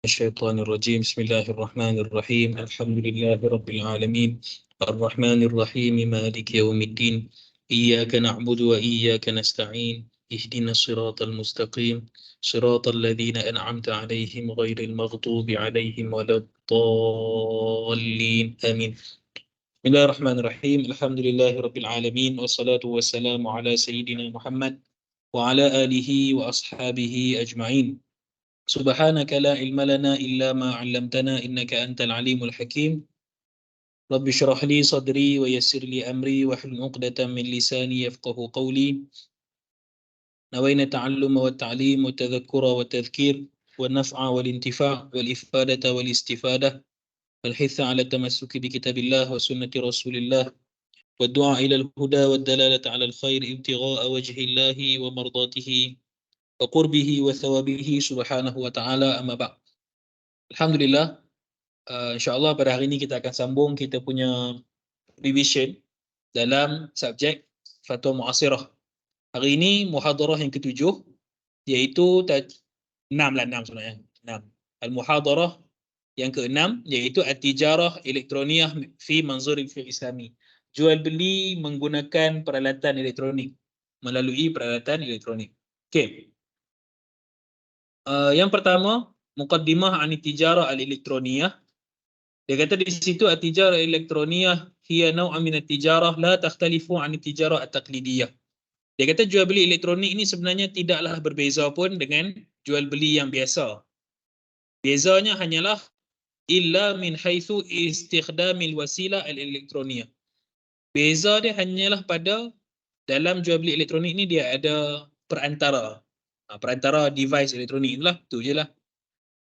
الشيطان الرجيم بسم الله الرحمن الرحيم الحمد لله رب العالمين الرحمن الرحيم مالك يوم الدين إياك نعبد وإياك نستعين اهدنا الصراط المستقيم صراط الذين أنعمت عليهم غير المغضوب عليهم ولا الضالين آمين بسم الله الرحمن الرحيم الحمد لله رب العالمين والصلاة والسلام على سيدنا محمد وعلى آله وأصحابه أجمعين سبحانك لا علم لنا إلا ما علمتنا إنك أنت العليم الحكيم رب اشرح لي صدري ويسر لي أمري واحلل عقدة من لساني يفقه قولي نوينا التعلم والتعليم والتذكر والتذكير والنفع والانتفاع والإفادة والاستفادة والحث على التمسك بكتاب الله وسنة رسول الله والدعاء إلى الهدى والدلالة على الخير ابتغاء وجه الله ومرضاته وقربه وثوابه سبحانه وتعالى أما بعد. Alhamdulillah, insyaAllah pada hari ini kita akan sambung kita punya revision dalam subjek Fatwa Mu'asirah. Hari ini muhadarah yang ketujuh, iaitu 6 sebenarnya. 6. Al-muhadarah yang ke-6 iaitu At-Tijarah Elektroniyah fi Manzur al-Fiqh Islami. Jual beli menggunakan peralatan elektronik, melalui peralatan elektronik. Okey. Yang pertama, muqaddimah an-tijarah al-elektroniyah. Dia kata di situ at-tijarah elektroniyah hiya naw'un min at-tijarah la takhtalifu an at-tijarah at-taqlidiyah. Dia kata jual beli elektronik ini sebenarnya tidaklah berbeza pun dengan jual beli yang biasa. Bezanya hanyalah illa min haitsu istikhdamil wasilah al-elektroniyah. Beza dia hanyalah pada dalam jual beli elektronik ni dia ada perantara. Perantara device elektronik itulah, tu je lah.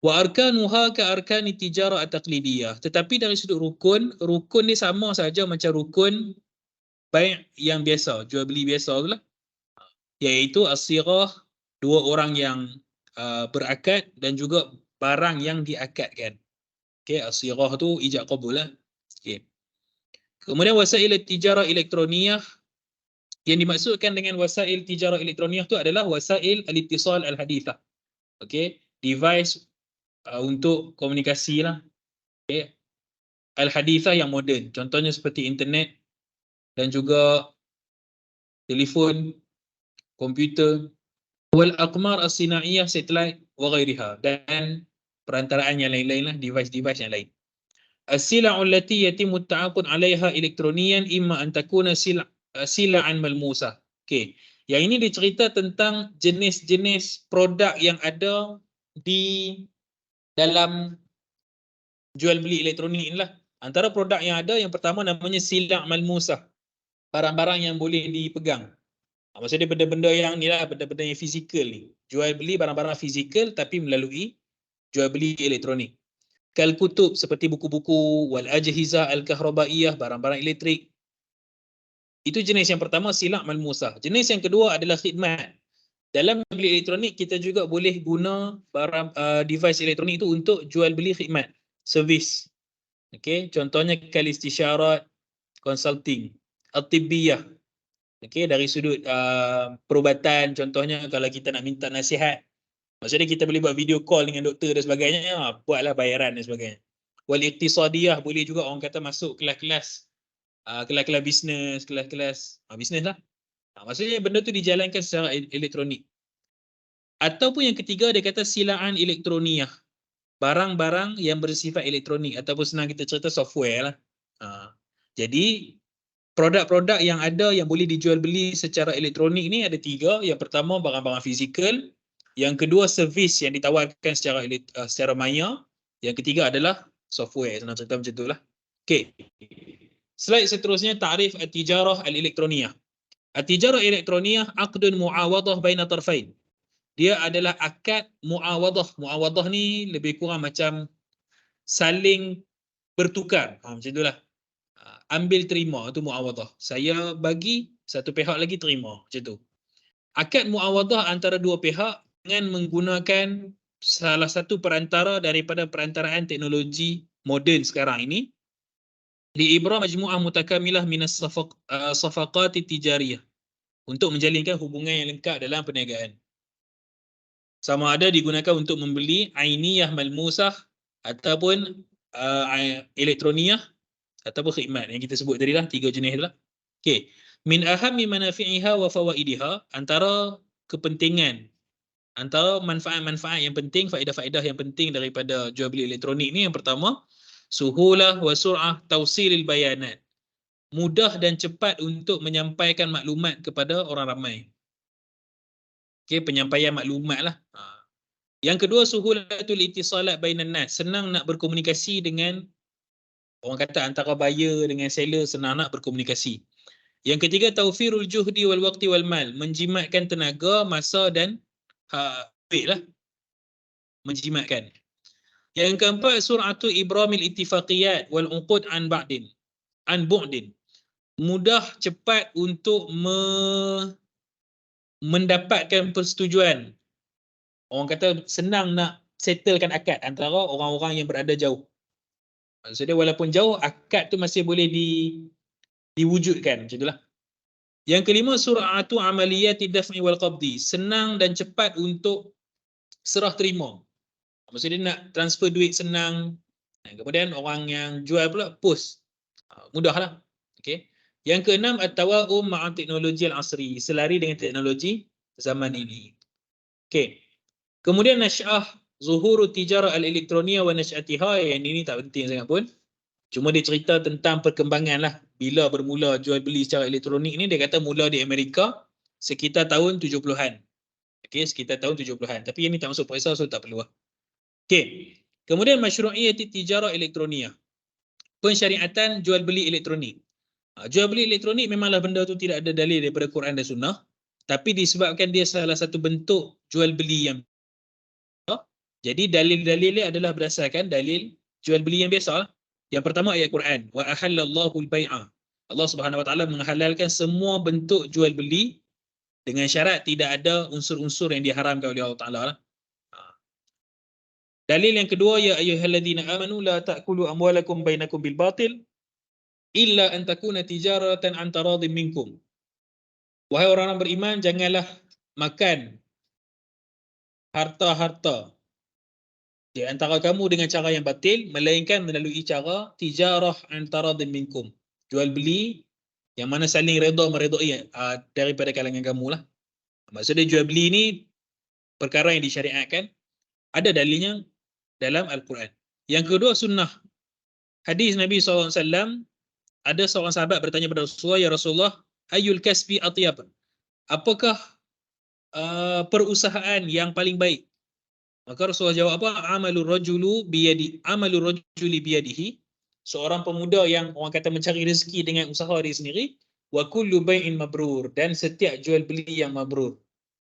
Wa arkanuha ka arkani tijarah at-taqlidiyah. Tetapi dari sudut rukun dia sama saja macam rukun bai' yang biasa, jual beli biasa itulah. Iaitu as-sighah, dua orang yang berakad dan juga barang yang diakadkan. Okey, as-sighah tu ijab qabul lah. Okey. Kemudian wasail tijarah elektroniyah, yang dimaksudkan dengan wasail tijarah elektroniyah tu adalah wasail al-ittisal al-hadithah. Okey, device untuk komunikasi lah. Okay. Al-hadithah yang moden, contohnya seperti internet dan juga telefon, komputer, wal aqmar as-sinaiyah, satelit wa ghairiha, dan perantaraan yang lain-lain lah, device-device yang lain. As-sila'u allati yatimu at-ta'aqud 'alayha elektroniyan imma an takuna sila'an malmusah. Okey. Yang ini dicerita tentang jenis-jenis produk yang ada di dalam jual beli elektronik inilah. Antara produk yang ada, yang pertama namanya sila' malmusah, barang-barang yang boleh dipegang. Maksudnya benda-benda yang ni lah, benda-benda yang fizikal ni. Jual beli barang-barang fizikal tapi melalui jual beli elektronik. Kal kutub, seperti buku-buku, wal ajhizah al-kahrabaiyah, barang-barang elektrik. Itu jenis yang pertama, sila' malmusah. Jenis yang kedua adalah khidmat. Dalam jual beli elektronik kita juga boleh guna barang device elektronik itu untuk jual beli khidmat, servis. Okey, contohnya kal istisyarat, consulting, at-tibbiyah. Okey, dari sudut perubatan, contohnya kalau kita nak minta nasihat, maksudnya kita boleh buat video call dengan doktor dan sebagainya, buatlah bayaran dan sebagainya. Wal iqtisadiyah, boleh juga orang kata masuk kelas-kelas kelas-kelas bisnes, kelas-kelas bisnes lah. Maksudnya benda tu dijalankan secara elektronik. Ataupun yang ketiga, dia kata silaan elektroniyah, barang-barang yang bersifat elektronik, ataupun senang kita cerita software lah. Jadi produk-produk yang ada yang boleh dijual beli secara elektronik ni ada 3. Yang pertama barang-barang fizikal, yang kedua servis yang ditawarkan secara maya, yang ketiga adalah software. Senang cerita macam itulah. Okey. Slide seterusnya, ta'rif at-tijarah al-elektroniyah. At-tijarah elektroniyah aqdun muawadah baina tarfain. Dia adalah akad muawadah. Muawadah ni lebih kurang macam saling bertukar. Macam itulah. Ambil terima, itu muawadah. Saya bagi, satu pihak lagi terima. Macam tu. Akad muawadah antara dua pihak dengan menggunakan salah satu perantara daripada perantaraan teknologi moden sekarang ini. Liibra majmu'ah mutakamilah minas safaqat tijariyah. Untuk menjalinkan hubungan yang lengkap dalam perniagaan. sama ada digunakan untuk membeli ainiyah malmusah ataupun elektroniyah ataupun khidmat yang kita sebut tadi lah, 3 jenis itulah. Okey. Min ahammi manafi'iha wa fawaidiha, antara kepentingan, antara manfaat-manfaat yang penting, faedah-faedah yang penting daripada jual beli elektronik ni, yang pertama, suhulah wa sur'ah tausilil bayanat. Mudah dan cepat untuk menyampaikan maklumat kepada orang ramai. Okey, penyampaian maklumat lah. Yang kedua, suhulatul ittisalat bainan nas. Senang nak berkomunikasi dengan, orang kata antara buyer dengan seller, senang nak berkomunikasi. Yang ketiga, taufirul juhdi wal waqti wal mal. Menjimatkan tenaga, masa dan duit lah. Menjimatkan. Yang keempat, sur'atu ibramil ittifaqiyat wal uqud an ba'din. An bu'din. Mudah, cepat untuk mendapatkan persetujuan. Orang kata senang nak settlekan akad antara orang-orang yang berada jauh. Maksudnya walaupun jauh, akad tu masih boleh diwujudkan. Macam itulah. Yang kelima, sur'atu amaliyati daf'i wal qabdi. Senang dan cepat untuk serah terima. Maksudnya dia nak transfer duit senang. Kemudian orang yang jual pula post. Mudahlah. Okey. Yang keenam, at-tawa'um ma'a teknologi al-asri. Selari dengan teknologi zaman ini. Okey. Kemudian nasy'ah zuhuru tijara al-elektronia wa nasy'atiha. Yang ini tak penting sangat pun. Cuma dia cerita tentang perkembangan lah. Bila bermula jual beli secara elektronik ni, dia kata mula di Amerika sekitar tahun 70-an. Okey, sekitar tahun 70-an. Tapi yang ni tak masuk perisa, so tak perlu lah. Okey. Kemudian masyru'iyyati tijara elektronia. Pensyariatan jual beli elektronik. Jual beli elektronik memanglah benda tu tidak ada dalil daripada Quran dan Sunnah. Tapi disebabkan dia salah satu bentuk jual beli yang jadi dalil-dalil dia adalah berdasarkan dalil jual beli yang biasa lah. Yang pertama ayat Quran, wa ahallallahu al-bai'a. Allah Subhanahu wa taala menghalalkan semua bentuk jual beli dengan syarat tidak ada unsur-unsur yang diharamkan oleh Allah Taala lah. Dalil yang kedua, ya ayyuhalladzina amanu la ta'kulu amwalakum bainakum bil batil illa an takuna tijaratan an taradin minkum. Wahai orang-orang beriman, janganlah makan harta-harta di antara kamu dengan cara yang batil, melainkan melalui cara tijarah antara minkum. Jual beli yang mana saling redha meredai daripada kalangan kamu lah. Maksudnya jual beli ni perkara yang disyariatkan, ada dalilnya dalam Al-Quran. Yang kedua, sunnah. Hadis Nabi SAW, ada seorang sahabat bertanya kepada Rasulullah, ya Rasulullah, ayyul kasbi atyab? Apakah perusahaan yang paling baik? Maka Rasulullah jawab apa? Amalur rajuli biyadihi. Seorang pemuda yang orang kata mencari rezeki dengan usaha dia sendiri. Wa kullu bai'in mabrur. Dan setiap jual beli yang mabrur.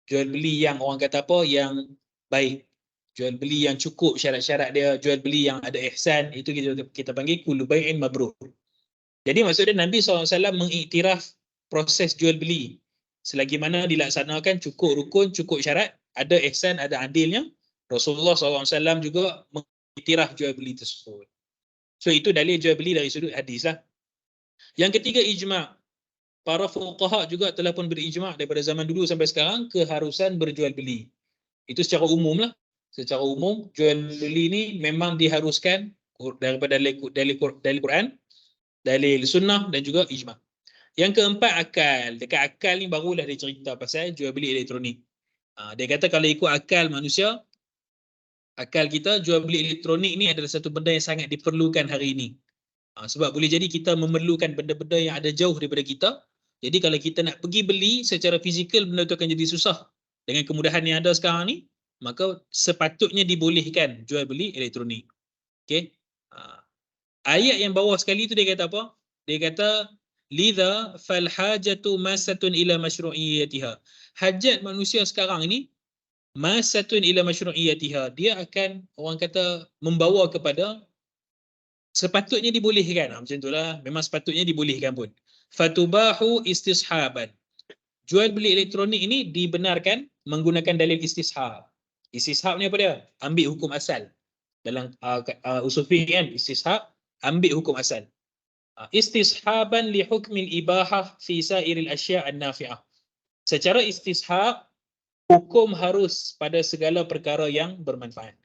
Jual beli yang orang kata apa? Yang baik. Jual beli yang cukup syarat-syarat dia. Jual beli yang ada ihsan. Itu kita panggil kullu bai'in mabrur. Jadi maksudnya Nabi SAW mengiktiraf proses jual beli. Selagi mana dilaksanakan cukup rukun, cukup syarat. Ada ihsan, ada adilnya. Rasulullah SAW juga mengiktiraf jual beli tersebut. So itu dalil jual beli dari sudut hadis lah. Yang ketiga, ijma'. Para fuqaha juga telah pun berijma' daripada zaman dulu sampai sekarang keharusan berjual beli. Itu secara umum lah. Secara umum jual beli ni memang diharuskan daripada dalil Quran, dalil sunnah dan juga ijma'. Yang keempat, akal. Dekat akal ni barulah dia cerita pasal jual beli elektronik. Dia kata kalau ikut akal manusia, akal kita, jual beli elektronik ni adalah satu benda yang sangat diperlukan hari ini. Sebab boleh jadi kita memerlukan benda-benda yang ada jauh daripada kita. Jadi kalau kita nak pergi beli secara fizikal, benda tu akan jadi susah. Dengan kemudahan yang ada sekarang ni, maka sepatutnya dibolehkan jual beli elektronik. Okey. Ayat yang bawah sekali tu dia kata apa? Dia kata lidha fal hajatu masatun ila masyru'iyyatiha. Hajat manusia sekarang ini masatun ila masyru'iyyatiha, dia akan orang kata membawa kepada sepatutnya dibolehkan. Macam itulah, memang sepatutnya dibolehkan pun. Fatubahu istishaban. Jual beli elektronik ini dibenarkan menggunakan dalil istishab. Istishab ni apa dia? Ambil hukum asal. Dalam usul fiqh kan, istishab ambil hukum asal. Istishaban li hukmil ibahah fi sairil asya' an-nafi'ah. Secara istishab hukum harus pada segala perkara yang bermanfaat.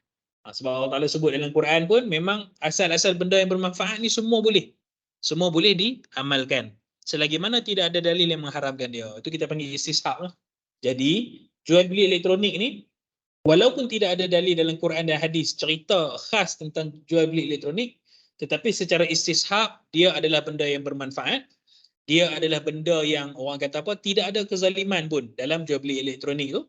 Sebab Allah Ta'ala sebut dalam Quran pun memang asal-asal benda yang bermanfaat ni semua boleh. Semua boleh diamalkan. Selagi mana tidak ada dalil yang mengharamkan dia. Itu kita panggil istishab lah. Jadi, jual beli elektronik ni, walaupun tidak ada dalil dalam Quran dan hadis cerita khas tentang jual beli elektronik, tetapi secara istishab, dia adalah benda yang bermanfaat. Dia adalah benda yang orang kata apa, tidak ada kezaliman pun dalam jual beli elektronik tu.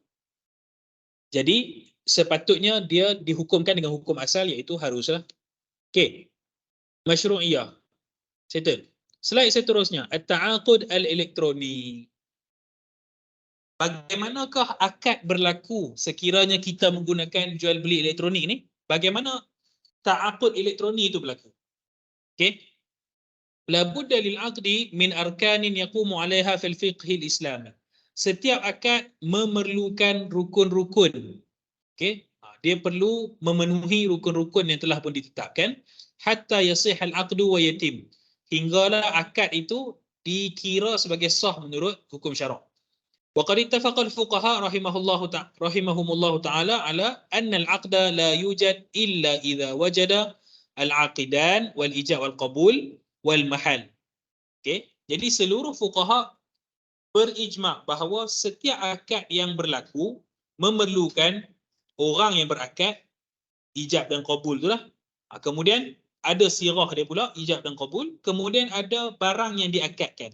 Jadi sepatutnya dia dihukumkan dengan hukum asal, iaitu haruslah. Okey. Masyru'iyah. Settle. Slide seterusnya, at-ta'aqud al-elektronik. Bagaimanakah akad berlaku sekiranya kita menggunakan jual beli elektronik ni? Bagaimana ta'aqud elektronik itu berlaku? Okey. La budda lil 'aqdi min arkanin yaqumu 'alaiha fil fiqh al-islami. Setiap akad memerlukan rukun-rukun. Okey, dia perlu memenuhi rukun-rukun yang telah pun ditetapkan hatta yasih al-aqdu wa yatim, hinggalah akad itu dikira sebagai sah menurut hukum syarak. Wa qad ittafaqa al-fuqaha rahimahumullah taala ala anna al-aqda la yujad illa idza wajada al-aqidan wal ijab wal qabul wal mahal. Okey, jadi seluruh fuqaha berijma' bahawa setiap akad yang berlaku memerlukan orang yang berakad, ijab dan qabul itulah. Kemudian ada sirah dia pula, ijab dan qabul. Kemudian ada barang yang diakadkan.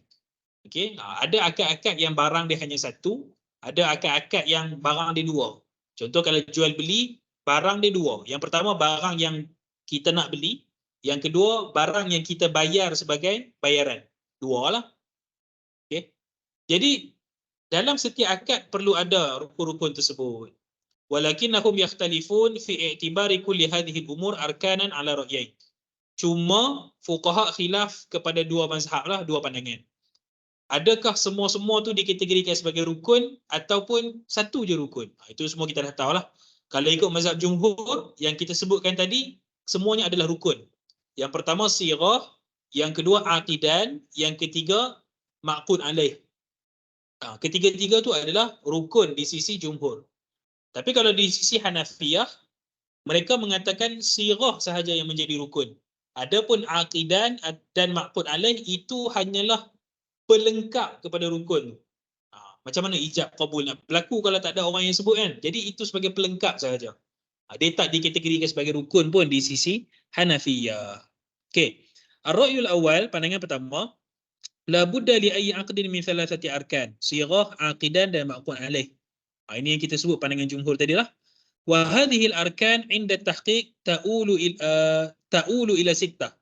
Okey, ada akad-akad yang barang dia hanya satu, ada akad-akad yang barang dia dua. Contoh kalau jual beli, barang dia dua. Yang pertama barang yang kita nak beli, yang kedua barang yang kita bayar sebagai bayaran. Dua lah. Okey. Jadi dalam setiap akad perlu ada rukun-rukun tersebut. Walakinnahum yakhtalifun fi i'tibari kulli hadhihi al-umur arkanan ala ra'yain. Cuma fuqaha khilaf kepada dua mazhab lah, dua pandangan. Adakah semua-semua tu dikategorikan sebagai rukun ataupun satu je rukun? Itu semua kita dah tahu lah. Kalau ikut mazhab jumhur yang kita sebutkan tadi, semuanya adalah rukun. Yang pertama sirah, yang kedua aqidan, yang ketiga ma'qud alaih. Ketiga-tiga tu adalah rukun di sisi jumhur. Tapi kalau di sisi Hanafiyah, mereka mengatakan sirah sahaja yang menjadi rukun. Adapun aqidan dan ma'qud alaih itu hanyalah pelengkap kepada rukun. Macam mana ijab qabul nak berlaku kalau tak ada orang yang sebut kan? Jadi itu sebagai pelengkap sahaja. Dia tak dikategorikan sebagai rukun pun di sisi Hanafiyah. Okey. Ar-ra'yul awal, pandangan pertama, la budda li ayyi aqdin min thalathati arkan, sirah, aqidan dan ma'qud alaih. Ini yang kita sebut pandangan jumhur tadi lah. Wa hadhihi al-arkan 'inda tahqiq ta'ulu ila sittah.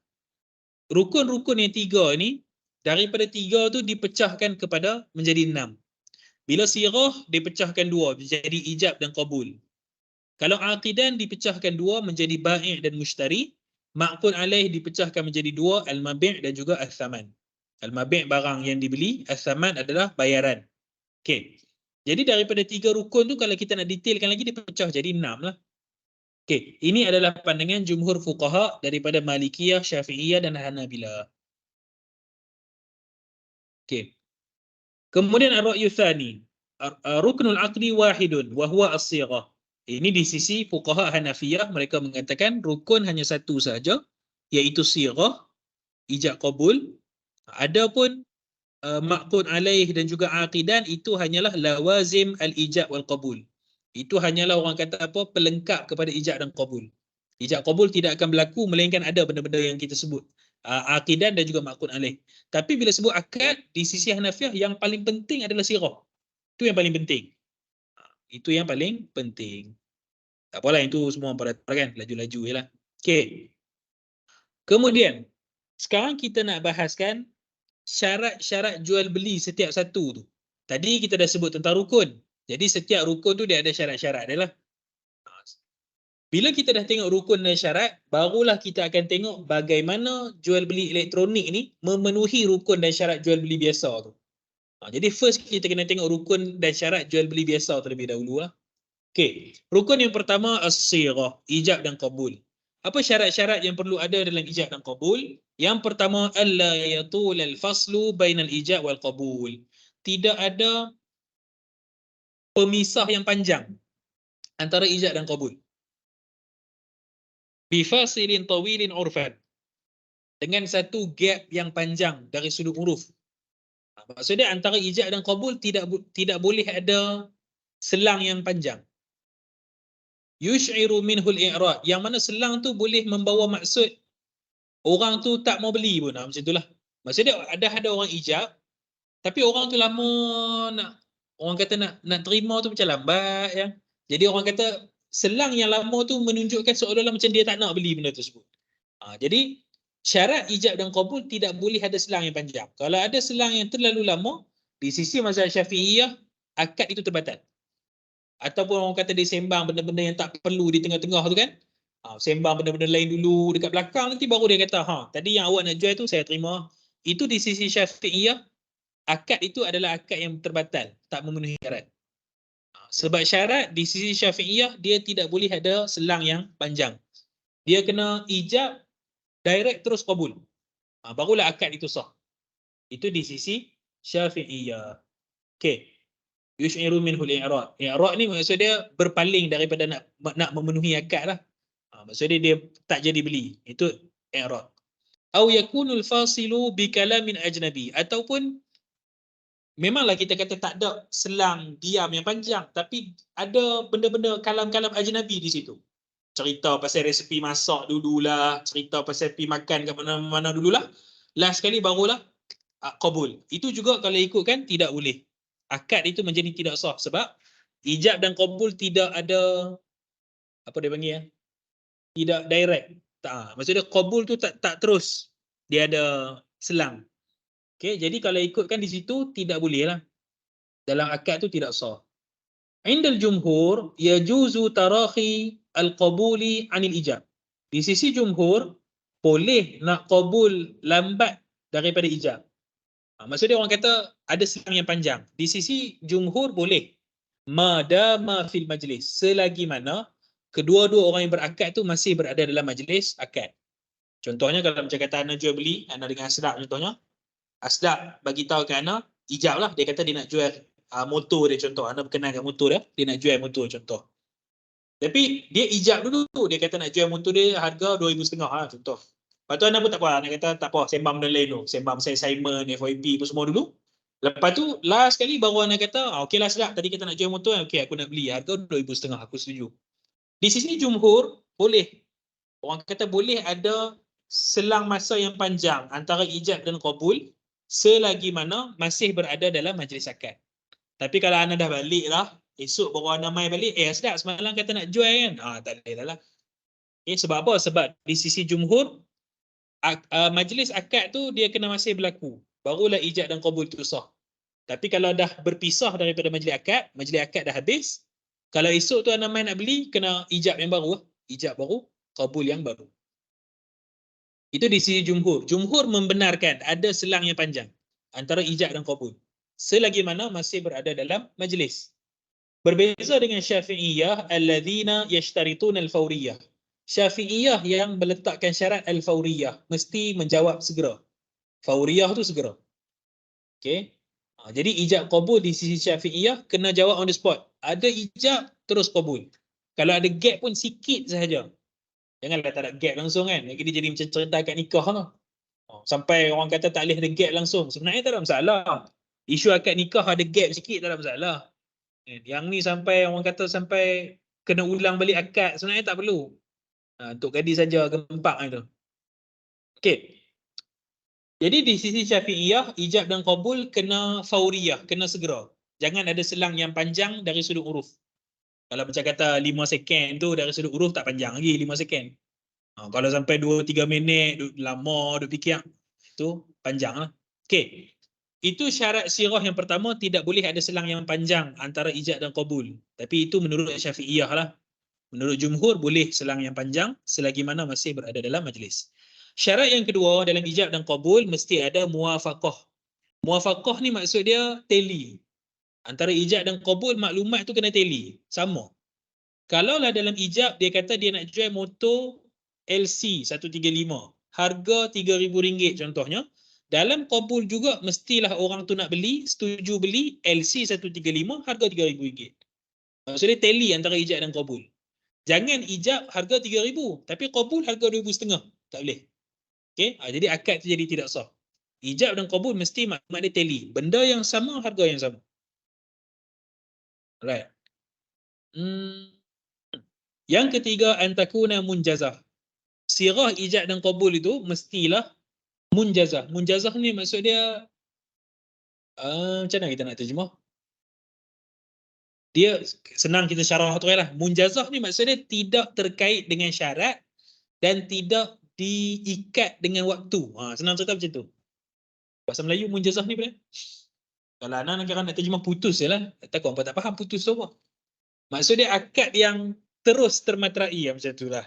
Rukun-rukun yang tiga ni daripada tiga tu dipecahkan kepada menjadi 6. Bila sirah dipecahkan dua menjadi ijab dan qabul. Kalau aqidan dipecahkan dua menjadi bai' dan mushtari, ma'qud alaih dipecahkan menjadi dua, al-mabi' dan juga al-thaman. Al-mabi' barang yang dibeli, al-thaman adalah bayaran. Okey. Jadi daripada tiga rukun tu kalau kita nak detailkan lagi dia pecah jadi 6 lah. Okey, ini adalah pandangan jumhur fuqaha daripada Malikiyah, Syafi'iyah dan Hanabilah. Okey. Kemudian ar-ra'yu tsani, ruknul aqdi wahidun wa huwa as-sighah. Ini di sisi fuqaha Hanafiyah, mereka mengatakan rukun hanya satu saja, iaitu sighah, ijab qabul. Adapun ma'qud alaih dan juga aqidan itu hanyalah lawazim al-ijab wal qabul. Itu hanyalah orang kata apa, pelengkap kepada ijab dan qabul. Ijab qabul tidak akan berlaku melainkan ada benda-benda yang kita sebut, aqidan dan juga ma'qud alaih. Tapi bila sebut akad di sisi Hanafiyah, yang paling penting adalah sirah. Itu yang paling penting. Itu yang paling penting. Tak apalah, itu semua pada kan, laju-laju jelah. Okey. Kemudian sekarang kita nak bahaskan syarat-syarat jual beli setiap satu tu. Tadi kita dah sebut tentang rukun. Jadi setiap rukun tu dia ada syarat-syarat dia lah. Bila kita dah tengok rukun dan syarat, barulah kita akan tengok bagaimana jual beli elektronik ni memenuhi rukun dan syarat jual beli biasa tu. Jadi first kita kena tengok rukun dan syarat jual beli biasa terlebih dahulu lah. Okey, rukun yang pertama as-sighah, ijab dan qabul. Apa syarat-syarat yang perlu ada dalam ijab dan qabul? Yang pertama, alla yatul al-faslu bainal ijab wal qabul. Tidak ada pemisah yang panjang antara ijab dan qabul. Bifasilin tawilin urfan. Dengan satu gap yang panjang dari sudut huruf. Maksudnya antara ijab dan qabul tidak boleh ada selang yang panjang. Yush'iru minhul i'rad. Yang mana selang tu boleh membawa maksud orang tu tak mau beli pun. Macam itulah. Maksudnya ada orang ijab, tapi orang tu lama nak, orang kata nak terima tu macam lambat. Ya. Jadi orang kata selang yang lama tu menunjukkan seolah-olah macam dia tak nak beli benda tersebut. Jadi syarat ijab dan qabul tidak boleh ada selang yang panjang. Kalau ada selang yang terlalu lama, di sisi mazhab Syafi'iyah, akad itu terbatal. Ataupun orang kata dia sembang benda-benda yang tak perlu di tengah-tengah tu kan. Sembang benda-benda lain dulu dekat belakang, nanti baru dia kata, tadi yang awak nak jual tu saya terima. Itu di sisi Syafi'iyah, akad itu adalah akad yang terbatal, tak memenuhi syarat. Sebab syarat di sisi Syafi'iyah, dia tidak boleh ada selang yang panjang. Dia kena ijab direct terus qabul. Barulah akad itu sah. Itu di sisi Syafi'iyah. Okey. Yush'iru minhul i'rad. I'rad ni maksud dia berpaling daripada nak memenuhi akad lah. Maksudnya dia tak jadi beli. Itu i'rad. Au yakunul fasilu bi kalamin ajnabi, ataupun memanglah kita kata tak ada selang diam yang panjang, tapi ada benda-benda kalam-kalam ajnabi di situ. Cerita pasal resepi masak dululah, cerita pasal pergi makan kat mana-mana dululah. Last sekali barulah qabul. Itu juga kalau ikutkan tidak boleh. Akad itu menjadi tidak sah sebab ijab dan qabul tidak ada apa dia panggil tidak direct. Maksudnya qabul tu tak terus dia ada selang. Okey, jadi kalau ikutkan di situ tidak boleh lah. Dalam akad tu tidak sah. Indal jumhur yajuzu tarahi al-qabuli anil ijab. Di sisi jumhur boleh nak qabul lambat daripada ijab. Maksudnya orang kata ada selang yang panjang. Di sisi jumhur boleh. Madama fil majlis. Selagi mana kedua-dua orang yang berakad tu masih berada dalam majlis akad. Contohnya kalau macam kata Ana jual beli, Ana dengan Asdaq contohnya. Asdaq bagi tahu ke Ana, ijab lah. Dia kata dia nak jual motor dia contoh. Ana berkenal dengan motor dia nak jual motor contoh. Tapi dia ijab dulu. Dia kata nak jual motor dia harga 2,500 lah contoh. Lepas tu Ana pun tak apa. Ana kata tak apa, sembang benda lain dulu. Sembang pasal assignment, FYP pun semua dulu. Lepas tu last sekali baru Ana kata, okey lah Asdaq, tadi kita nak jual motor, okey aku nak beli. Harga 2,500, aku setuju. Di sisi jumhur, boleh. Orang kata boleh ada selang masa yang panjang antara ijab dan qabul selagi mana masih berada dalam majlis akad. Tapi kalau Ana dah balik lah, esok baru Ana mai balik, Asdaq semalam kata nak jual kan? Tak boleh lah. Sebab apa? Sebab di sisi jumhur, majlis akad tu dia kena masih berlaku. Barulah ijab dan qabul tu sah. Tapi kalau dah berpisah daripada majlis akad dah habis, kalau esok tu Ana mai nak beli, kena ijab yang baru. Ijab baru, qabul yang baru. Itu di sisi jumhur. Jumhur membenarkan ada selang yang panjang antara ijab dan qabul selagi mana masih berada dalam majlis. Berbeza dengan Syafi'iyah alladzina yashtarituna al-fawriyah. Syafi'iyah yang meletakkan syarat al-fawriyah, mesti menjawab segera. Fawriyah tu segera. Okey. Jadi ijab qabul di sisi Syafi'iyah kena jawab on the spot. Ada ijab terus qabul. Kalau ada gap pun sikit sahaja. Janganlah tak ada gap langsung kan. Dia jadi macam cerita kat nikah lah. Sampai orang kata tak boleh ada gap langsung. Sebenarnya tak ada masalah. Isu akad nikah ada gap sikit tak ada masalah. Yang ni sampai orang kata sampai kena ulang balik akad. Sebenarnya tak perlu. Untuk gadis saja gempak itu. Okey. Jadi di sisi Syafi'iyah, ijab dan qabul kena fauriyah, kena segera. Jangan ada selang yang panjang dari sudut huruf. Kalau macam kata 5 second tu dari sudut huruf tak panjang lagi 5 second. Kalau sampai 2-3 minit, lama, duk fikir, itu panjang lah. Okey. Itu syarat sirah yang pertama, tidak boleh ada selang yang panjang antara ijab dan qabul. Tapi itu menurut Syafi'iyah lah. Menurut jumhur boleh selang yang panjang selagi mana masih berada dalam majlis. Syarat yang kedua dalam ijab dan qabul mesti ada muwafaqah. Muwafaqah ni maksud dia tally. Antara ijab dan qabul maklumat tu kena tally. Sama. Kalaulah dalam ijab dia kata dia nak jual motor LC 135. Harga RM3,000 contohnya. Dalam qabul juga mestilah orang tu nak beli, setuju beli LC 135 harga RM3,000. Maksudnya tally antara ijab dan qabul. Jangan ijab harga 3,000 tapi qabul harga 2,500. Tak boleh. Okey, jadi akad tu jadi tidak sah. Ijab dan qabul mesti makna dia tally. Benda yang sama, harga yang sama. Right. Yang ketiga, antakuna munjazah. Sirah ijab dan qabul itu mestilah munjazah. Munjazah ni maksud dia macam mana kita nak terjemah? Dia senang kita syarah tu lah. Munjazah ni maksudnya tidak terkait dengan syarat dan tidak diikat dengan waktu. Senang cerita macam tu. Bahasa Melayu munjazah ni apa? Kalau anak kira nak terjemah putus je lah. Takut apa tak faham putus tu apa. Maksud dia akad yang terus termaterai macam tu lah.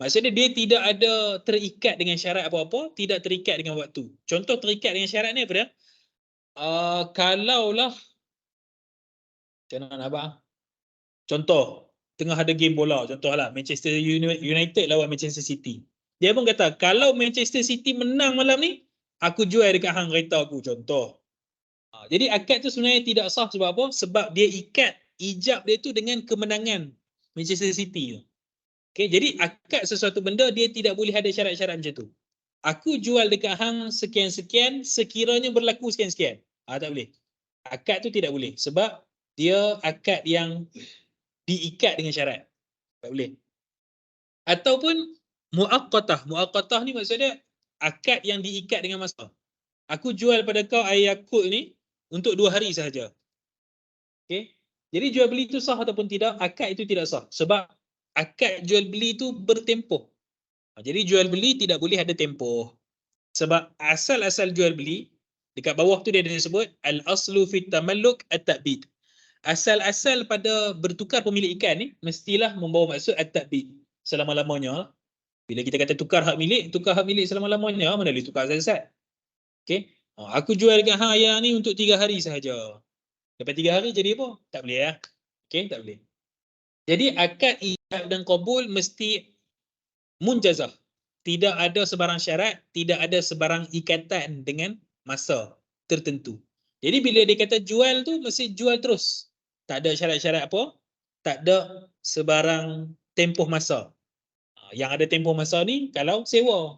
Maksudnya dia tidak ada terikat dengan syarat apa-apa, tidak terikat dengan waktu. Contoh terikat dengan syarat ni apa dia? Kalaulah macam mana abang? Contoh, tengah ada game bola, contohlah Manchester United lawan Manchester City. Dia pun kata, kalau Manchester City menang malam ni, aku jual dekat hang kereta aku, contoh. Jadi akad tu sebenarnya tidak sah sebab apa? Sebab dia ikat ijab dia tu dengan kemenangan Manchester City tu. Okay, jadi akad sesuatu benda dia tidak boleh ada syarat-syarat macam tu. Aku jual dekat hang sekian-sekian sekiranya berlaku sekian-sekian. Tak boleh. Akad tu tidak boleh sebab dia akad yang diikat dengan syarat. Tak boleh. Ataupun muaqqatah. Muaqqatah ni maksudnya akad yang diikat dengan masa. Aku jual pada kau air Yakult ni untuk 2 hari sahaja. Okay? Jadi jual beli itu sah ataupun tidak, akad itu tidak sah. Sebab akad jual beli itu bertempoh. Jadi jual beli tidak boleh ada tempoh. Sebab asal-asal jual beli, dekat bawah tu dia ada sebut, al-aslu fit tamalluk at-ta'bid. Asal-asal pada bertukar pemilikan ni, mestilah membawa maksud at-ta'bid. Selama-lamanya. Bila kita kata tukar hak milik selama-lamanya, mana boleh tukar asal-asal. Okay? Aku jual dekat hang ayah ni untuk 3 hari sahaja. Lepas 3 hari jadi apa? Tak boleh ya. Okay? Tak boleh. Jadi akad ijab dan qabul mesti munjazah. Tidak ada sebarang syarat, tidak ada sebarang ikatan dengan masa tertentu. Jadi bila dia kata jual tu, mesti jual terus. Tak ada syarat-syarat apa, tak ada sebarang tempoh masa. Yang ada tempoh masa ni kalau sewa.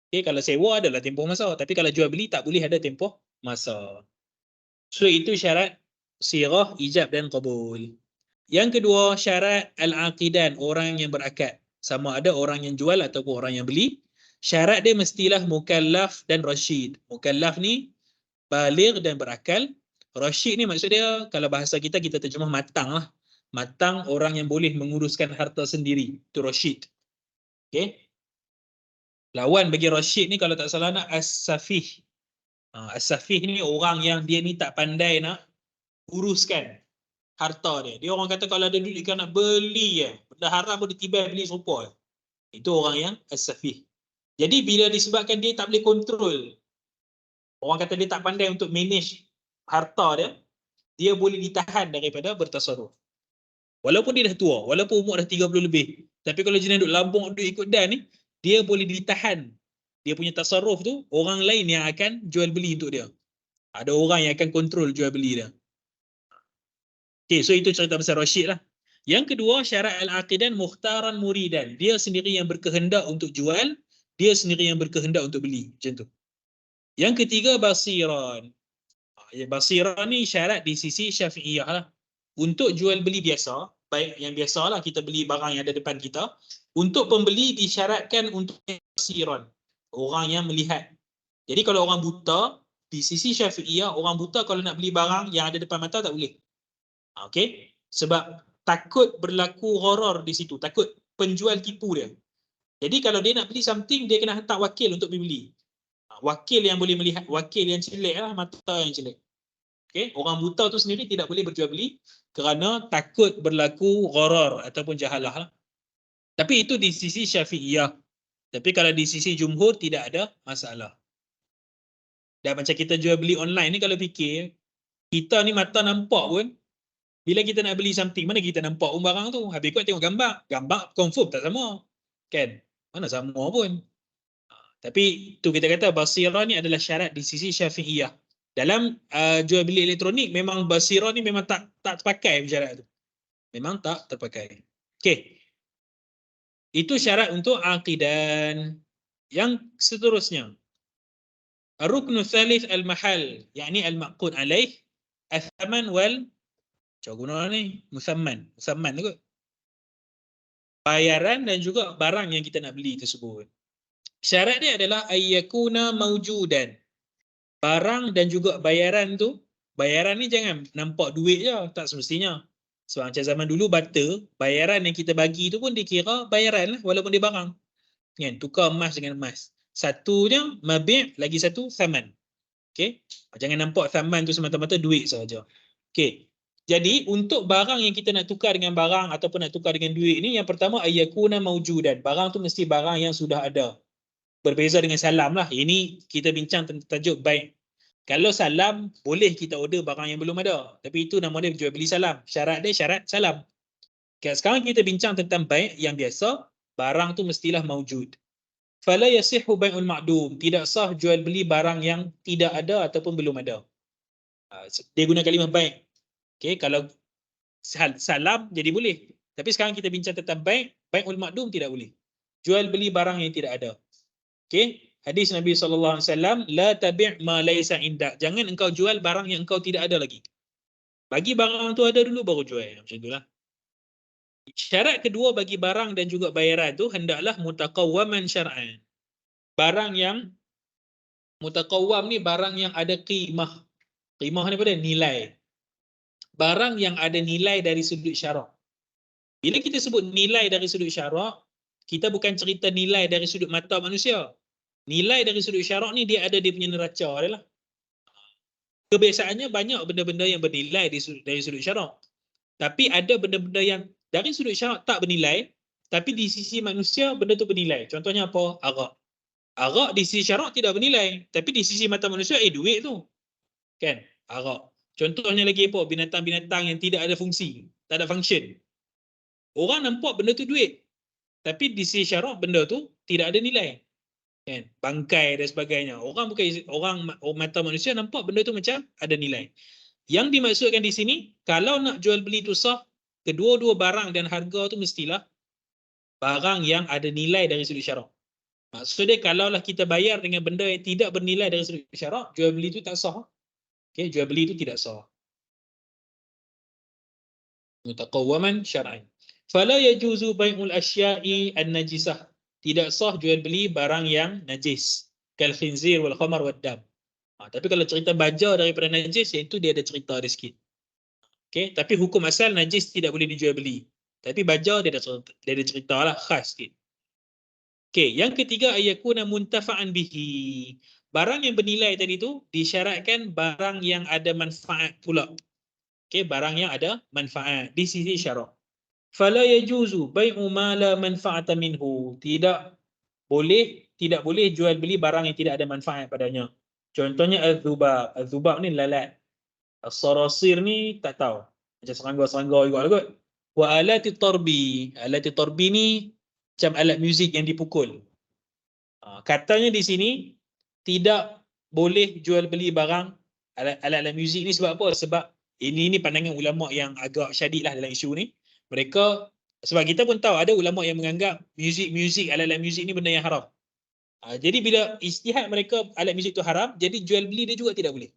Okay, kalau sewa adalah tempoh masa. Tapi kalau jual beli tak boleh ada tempoh masa. So itu syarat sirah, ijab dan qabul. Yang kedua, syarat al-aqidan, orang yang berakad. Sama ada orang yang jual ataupun orang yang beli. Syarat dia mestilah mukallaf dan rasyid. Mukallaf ni baligh dan berakal. Rasyid ni maksud dia, kalau bahasa kita, kita terjemah matang lah. Matang, orang yang boleh menguruskan harta sendiri. Itu rasyid. Okay? Lawan bagi rasyid ni kalau tak salah nak as-safih. As-safih ni orang yang dia ni tak pandai nak uruskan harta dia. Dia orang kata kalau ada duit dia nak beli benda haram pun dia tiba beli serupa. Itu orang yang as-safih. Jadi bila disebabkan dia tak boleh kontrol, orang kata dia tak pandai untuk manage harta dia, dia boleh ditahan daripada bertasarruf. Walaupun dia dah tua, walaupun umur dah 30 lebih. Tapi kalau jenis duk lambung duk ikut dan ni, dia boleh ditahan. Dia punya tasarruf tu, orang lain yang akan jual beli untuk dia. Ada orang yang akan kontrol jual beli dia. Okay, so itu cerita pasal rasyid lah. Yang kedua, syarat al-aqidan mukhtaran muridan. Dia sendiri yang berkehendak untuk jual, dia sendiri yang berkehendak untuk beli. Macam tu. Yang ketiga, basiran. Basiran ni syarat di sisi Syafi'iyah lah. Untuk jual beli biasa, baik yang biasalah kita beli barang yang ada depan kita, untuk pembeli disyaratkan untuk basiran. Orang yang melihat. Jadi kalau orang buta, di sisi Syafi'iyah, orang buta kalau nak beli barang yang ada depan mata tak boleh. Okay? Sebab takut berlaku gharar di situ, takut penjual tipu dia. Jadi kalau dia nak beli something, dia kena hantar wakil untuk beli. Wakil yang boleh melihat, wakil yang celik lah, mata yang celik. Okay? Orang buta tu sendiri tidak boleh berjual beli kerana takut berlaku gharar ataupun jahalah lah. Tapi itu di sisi Syafi'iyah. Tapi kalau di sisi jumhur tidak ada masalah. Dan macam kita jual beli online ni, kalau fikir, kita ni mata nampak pun, bila kita nak beli something, mana kita nampak pun barang tu. Habis kau tengok gambar. Gambar confirm tak sama. Kan? Mana sama pun. Tapi tu kita kata basirah ni adalah syarat di sisi Syafi'iyah. Dalam jual beli elektronik, memang basirah ni memang tak terpakai syarat tu. Memang tak terpakai. Okey. Itu syarat untuk aqidan. Yang seterusnya, ar-ruknu tsalits al-mahal, yakni al-maqud alaih, al-thaman wal, macam guna ni, musamman. Musamman tu kot. Bayaran dan juga barang yang kita nak beli tersebut. Syarat dia adalah ayyakuna mawjudan. Barang dan juga bayaran tu, bayaran ni jangan nampak duit je, tak semestinya. Sebab macam zaman dulu barter, bayaran yang kita bagi tu pun dikira bayaran lah, walaupun dia barang. Kan, tukar emas dengan emas. Satunya mabi', lagi satu thaman. Okey. Jangan nampak thaman tu semata-mata duit saja. Okey. Jadi untuk barang yang kita nak tukar dengan barang ataupun nak tukar dengan duit ni, yang pertama ayyakuna mawjudan. Barang tu mesti barang yang sudah ada. Berbeza dengan salam lah. Ini kita bincang tentang tajuk baik. Kalau salam, boleh kita order barang yang belum ada. Tapi itu nama dia jual beli salam. Syarat dia syarat salam. Okay, sekarang kita bincang tentang baik yang biasa. Barang tu mestilah mawjud. Fala yasihhu bai'ul ma'dum. Tidak sah jual beli barang yang tidak ada ataupun belum ada. Dia guna kalimah baik. Okay, kalau salam jadi boleh. Tapi sekarang kita bincang tentang baik. Bai'ul ma'dum tidak boleh. Jual beli barang yang tidak ada. Okay. Hadis Nabi SAW, la tabi' ma laysa indak. Jangan engkau jual barang yang engkau tidak ada lagi. Bagi barang tu ada dulu baru jual. Macam itulah. Syarat kedua bagi barang dan juga bayaran tu hendaklah mutaqawwaman syar'an. Barang yang mutaqawwam ni barang yang ada qimah. Qimah ni apa dia? Nilai. Barang yang ada nilai dari sudut syarak. Bila kita sebut nilai dari sudut syarak, kita bukan cerita nilai dari sudut mata manusia. Nilai dari sudut syarak ni dia ada dia punya neraca dia lah. Kebiasaannya banyak benda-benda yang bernilai dari sudut syarak. Tapi ada benda-benda yang dari sudut syarak tak bernilai, tapi di sisi manusia benda tu bernilai. Contohnya apa? Arak. Arak di sisi syarak tidak bernilai, tapi di sisi mata manusia duit tu. Kan? Arak. Contohnya lagi apa? Binatang-binatang yang tidak ada fungsi, tak ada function. Orang nampak benda tu duit, tapi di sisi syarak benda tu tidak ada nilai. Kan, bangkai dan sebagainya. Orang mata manusia nampak benda tu macam ada nilai. Yang dimaksudkan di sini, kalau nak jual beli tu sah, kedua-dua barang dan harga tu mestilah barang yang ada nilai dari sudut syarak. Maksudnya kalaulah kita bayar dengan benda yang tidak bernilai dari sudut syarak, jual beli tu tak sah. Okey, jual beli tu tidak sah. Mutaqawwaman syar'an. Fala yajuzu bai'ul asya'i an-najisah. Tidak sah jual beli barang yang najis, kal khinzir wal khamar wad dam. Tapi kalau cerita baja daripada najis, itu dia ada cerita dia sikit. Okey, tapi hukum asal najis tidak boleh dijual beli. Tapi baja dia ada cerita lah khas sikit. Okey, yang ketiga ayakuna muntafa'an bihi. Barang yang bernilai tadi tu disyaratkan barang yang ada manfaat pula. Okey, barang yang ada manfaat di sisi syarak. Fala yajuzu bai'u ma la manfa'ata minhu. Tidak boleh jual beli barang yang tidak ada manfaat padanya. Contohnya az-zubab. Az-zubab ni lalat. As-sarasir ni tak tahu. Macam serangga-serangga juga lah kot. Wa alati tarbi. Alati tarbi ni macam alat muzik yang dipukul. Katanya di sini tidak boleh jual beli barang alat-alat muzik ni sebab apa? Sebab ini pandangan ulama yang agak syadid lah dalam isu ni. Mereka, sebab kita pun tahu ada ulama yang menganggap muzik, alat-alat muzik ni benda yang haram. Jadi bila ijtihad mereka alat muzik tu haram, jadi jual beli dia juga tidak boleh.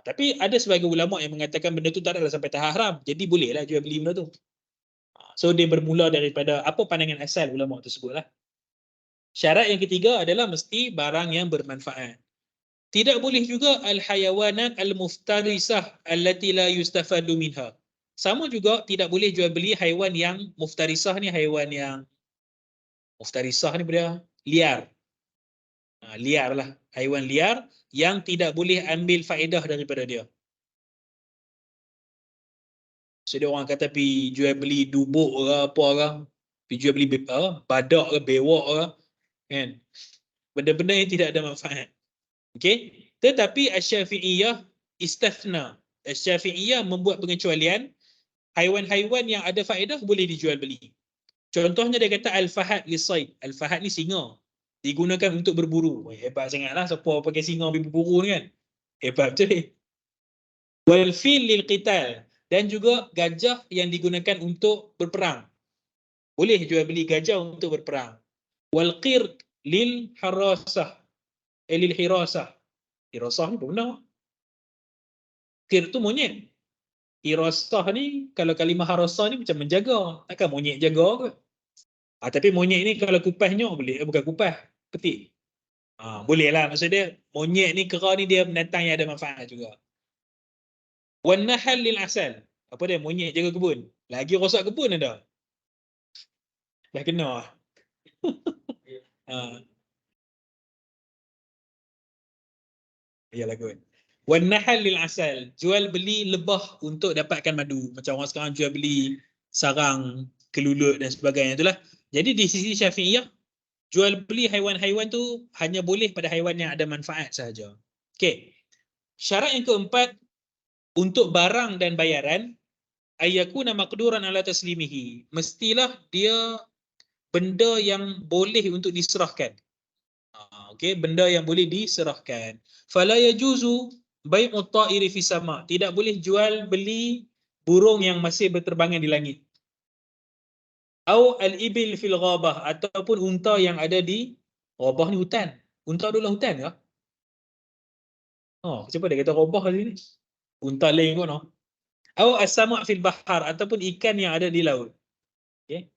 Tapi ada sebagai ulama yang mengatakan benda tu tak adalah sampai tahap haram, jadi bolehlah jual beli benda tu. So dia bermula daripada apa pandangan asal ulama tersebut lah. Syarat yang ketiga adalah mesti barang yang bermanfaat. Tidak boleh juga al-hayawanat al-muftarisah allati la yustafadu minha. Sama juga tidak boleh jual beli haiwan yang muftarisah ni, haiwan yang muftarisah ni dia liar. Liar lah, haiwan liar yang tidak boleh ambil faedah daripada dia. So dia orang kata pergi jual beli dubuk ke apa ke, pergi jual beli badak ke bewak ke, kan? Benda-benda yang tidak ada manfaat. Okey, tetapi Asy-Syafi'iyah istithna. Asy-Syafi'iyah membuat pengecualian, haiwan-haiwan yang ada faedah boleh dijual beli. Contohnya dia kata al-fahad lis-sayd. Al-fahad ni singa. Digunakan untuk berburu. Hebat sangatlah siapa pakai singa pergi berburu ni kan. Hebat betul ni. Wal fil lil qital. dan juga gajah yang digunakan untuk berperang. Boleh jual beli gajah untuk berperang. Wal qird lil harasah. Lil hirasah. Hirasah ni benar. Qird tu monyet. Hirasah ni, kalau kalimah harasah ni macam menjaga. Takkan monyet jaga ke? Tapi monyet ni kalau kupasnya boleh. Bukan kupas, petik. Boleh lah. Maksud dia, monyet ni, kera ni dia binatang yang ada manfaat juga. Wan nahal lil asal. Apa dia? Monyet jaga kebun. Lagi rosak kebun ada. Dah kena lah. Yalah kot. Wan nahal lil asal. Jual beli lebah untuk dapatkan madu. Macam orang sekarang jual beli sarang kelulut dan sebagainya itulah. Jadi di sisi Syafi'iyah, jual beli haiwan-haiwan tu hanya boleh pada haiwan yang ada manfaat sahaja. Okey. Syarat yang keempat, untuk barang dan bayaran, ayyakuna maqduran ala taslimihi. Mestilah dia benda yang boleh untuk diserahkan. Okey, benda yang boleh diserahkan. Fala yajuzu bai'ut ta'iri fi sama'. Tidak boleh jual beli burung yang masih berterbangan di langit. Au al-ibil fil ghabah, ataupun unta yang ada di ghabah ni hutan. Unta adalah hutan ke? Siapa dia kata ghabah tadi ni? Unta lain kot no. Au as-sama' fil bahar, ataupun ikan yang ada di laut. Okey.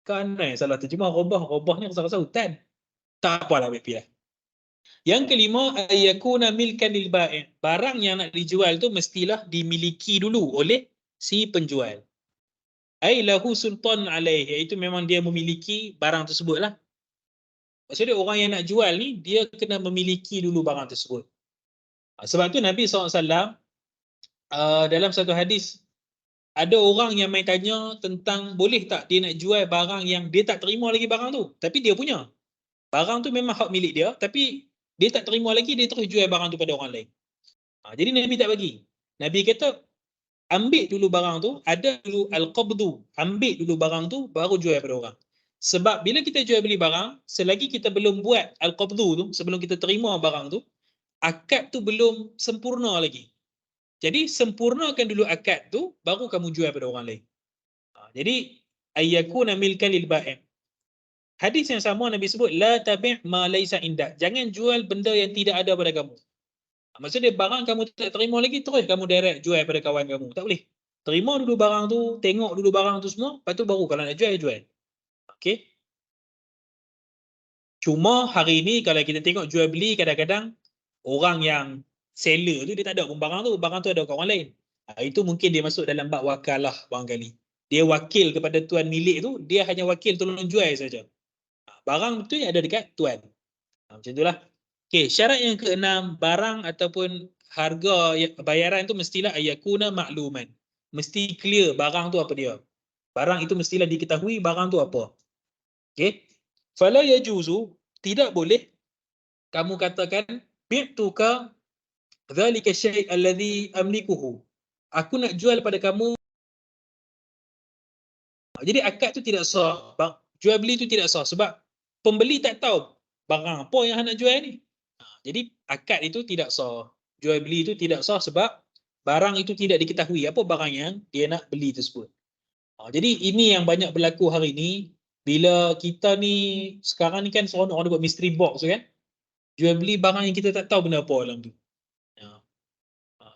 Kan salah terjemah ghabah. Ghabah ni rasa-rasa hutan. Tak apalah, baik-baik. Yang kelima, ayyakuna milkan lil bai'. Barang yang nak dijual tu mestilah dimiliki dulu oleh si penjual. Ai lahu sultan alaih, iaitu memang dia memiliki barang tersebutlah. Maksudnya orang yang nak jual ni dia kena memiliki dulu barang tersebut. Sebab tu Nabi SAW dalam satu hadis, ada orang yang main tanya tentang boleh tak dia nak jual barang yang dia tak terima lagi barang tu, tapi dia punya. Barang tu memang hak milik dia, tapi dia tak terima lagi, dia terus jual barang tu pada orang lain. Jadi Nabi tak bagi. Nabi kata, ambil dulu barang tu, ada dulu al-qabdu, ambil dulu barang tu, baru jual pada orang. Sebab bila kita jual beli barang, selagi kita belum buat al-qabdu tu, sebelum kita terima barang tu, akad tu belum sempurna lagi. Jadi sempurnakan dulu akad tu, baru kamu jual pada orang lain. Jadi ayyakuna milkan lil bai'. Hadis yang sama Nabi sebut, la tabi' ma laysa indak. Jangan jual benda yang tidak ada pada kamu. Maksudnya barang kamu tak terima lagi, terus kamu direct jual pada kawan kamu. Tak boleh. Terima dulu barang tu, tengok dulu barang tu semua, lepas tu baru kalau nak jual, jual. Okey. Cuma hari ni kalau kita tengok jual beli, kadang-kadang orang yang seller tu dia tak ada pun barang tu ada kat orang lain. Itu mungkin dia masuk dalam bab wakalah barangkali. Dia wakil kepada tuan milik tu, dia hanya wakil tolong jual saja. Barang tu ada dekat tuan. Macam itulah. Okey, syarat yang keenam, barang ataupun harga bayaran tu mestilah ayakuna makluman. Mesti clear barang tu apa dia. Barang itu mestilah diketahui barang tu apa. Okey. Fala yajuzu, tidak boleh kamu katakan bi'tuka dzalika syai' alladhi amlikuhu. Aku nak jual pada kamu. Jadi akad tu tidak sah. Jual beli tu tidak sah sebab pembeli tak tahu barang apa yang nak jual ni. Jadi akad itu tidak sah. Jual beli itu tidak sah sebab barang itu tidak diketahui apa barang yang dia nak beli tersebut. Jadi ini yang banyak berlaku hari ini. Bila kita ni sekarang ni kan seronok orang buat mystery box kan. Jual beli barang yang kita tak tahu benda apa dalam tu.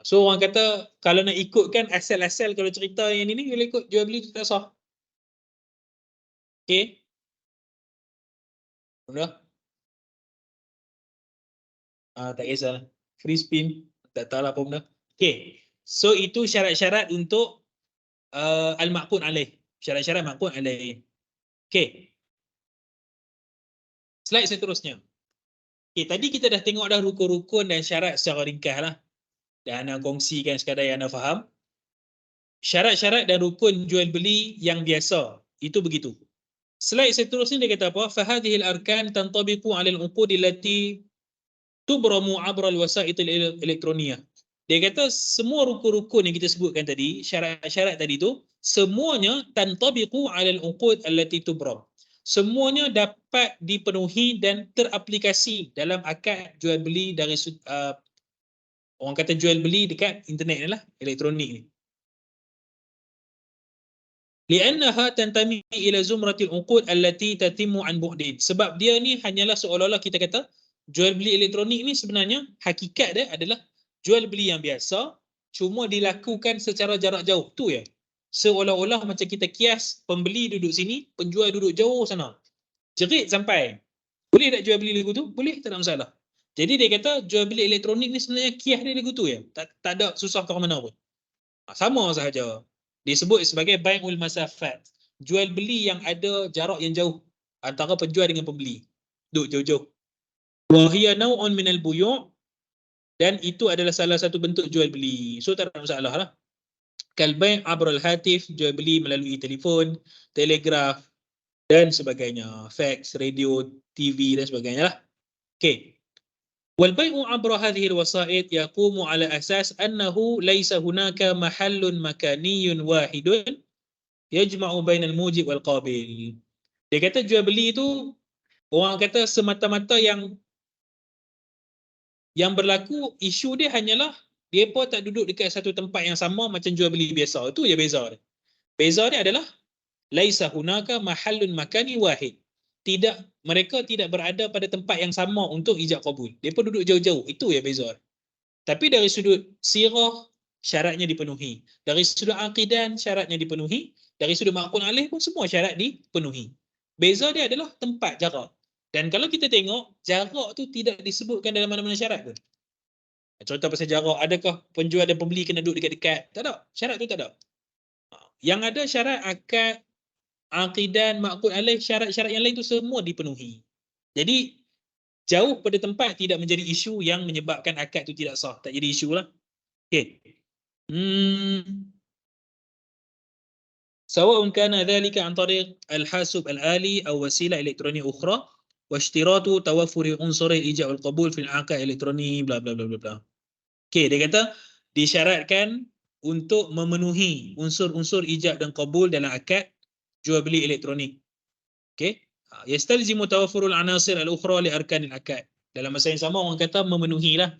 So orang kata kalau nak ikutkan asal-asal kalau cerita yang ini kalau ikut jual beli itu tak sah. Okey. Sudah. Tak kisah. Free spin. Tak tahu lah apa benda. Okey. So itu syarat-syarat untuk al-ma'qud alaih. Syarat-syarat ma'qud alaih. Okey. Slide seterusnya. Okey, tadi kita dah tengok dah rukun-rukun dan syarat secara ringkas lah. Dan anda kongsikan sekadar yang anda faham. Syarat-syarat dan rukun jual beli yang biasa. Itu begitu. Slide seterusnya dia kata apa? Fahadhil arkan tantabiqu 'ala al-uqud allati tubramu 'abra al-wasa'it al-elektroniyah. Dia kata semua rukun-rukun yang kita sebutkan tadi, syarat-syarat tadi tu, semuanya tantabiqu 'ala al-uqud allati tubram. Semuanya dapat dipenuhi dan teraplikasi dalam akad jual beli dari orang kata jual beli dekat internet ni lah, elektronik ni. Li'annaha tantami ila zumratil uqud allati tatimmu an bu'din. Sebab dia ni hanyalah seolah-olah kita kata jual beli elektronik ni sebenarnya hakikat dia adalah jual beli yang biasa, cuma dilakukan secara jarak jauh. Tu ya. Seolah-olah macam kita kias, pembeli duduk sini, penjual duduk jauh sana. Jerit sampai. Boleh tak jual beli lagu tu? Boleh, tak ada masalah. Jadi dia kata jual beli elektronik ni sebenarnya kias dia lagu tu ya. Tak ada susah ke mana pun. Sama sahaja. Disebut sebagai bai'ul masafat. Jual beli yang ada jarak yang jauh antara penjual dengan pembeli. Duduk jauh-jauh. Wa hiya naw'un minal buyu', dan itu adalah salah satu bentuk jual beli. So tak ada masalah lah. Kal bai' abral hatif, jual beli melalui telefon, telegraf dan sebagainya. Fax, radio, TV dan sebagainya lah. Okey. Wal bai'u abra hadhihi alwasa'id yaqumu ala asas annahu laysa hunaka mahallun makaniyyun wahidun yajma'u bainal mujib wal qabil. Dia kata jual beli itu orang kata semata-mata yang berlaku isu dia hanyalah depa tak duduk dekat satu tempat yang sama macam jual beli biasa. Itu je beza dia. Beza dia adalah laisa hunaka mahallun makani wahid. Mereka tidak berada pada tempat yang sama untuk ijab kabul. Depa duduk jauh-jauh. Itu je beza. Tapi dari sudut sirah syaratnya dipenuhi. Dari sudut aqidan syaratnya dipenuhi. Dari sudut maqul alaih pun semua syarat dipenuhi. Beza dia adalah tempat, jarak. Dan kalau kita tengok, jarak tu tidak disebutkan dalam mana-mana syarat tu. Contoh pasal jarak, adakah penjual dan pembeli kena duduk dekat-dekat? Tak ada. Syarat tu tak ada. Yang ada syarat akad, aqidan, maqul alaih, syarat-syarat yang lain tu semua dipenuhi. Jadi, jauh pada tempat tidak menjadi isu yang menyebabkan akad tu tidak sah. Tak jadi isu lah. Okay. سواء كان ذلك عن طريق الحاسب الآلي أو وسيلة إلكترونية أخرى واشتراط توفر عنصر الإيجاب والقبول في العقد الإلكتروني bla bla bla bla bla. Okey, dia kata disyaratkan untuk memenuhi unsur-unsur ijab dan qabul dalam akad jual beli elektronik. Okey. Yastalzimu tawaffurul anasir al-ukhra li arkanil akad. Dalam masa yang sama orang kata memenuhilah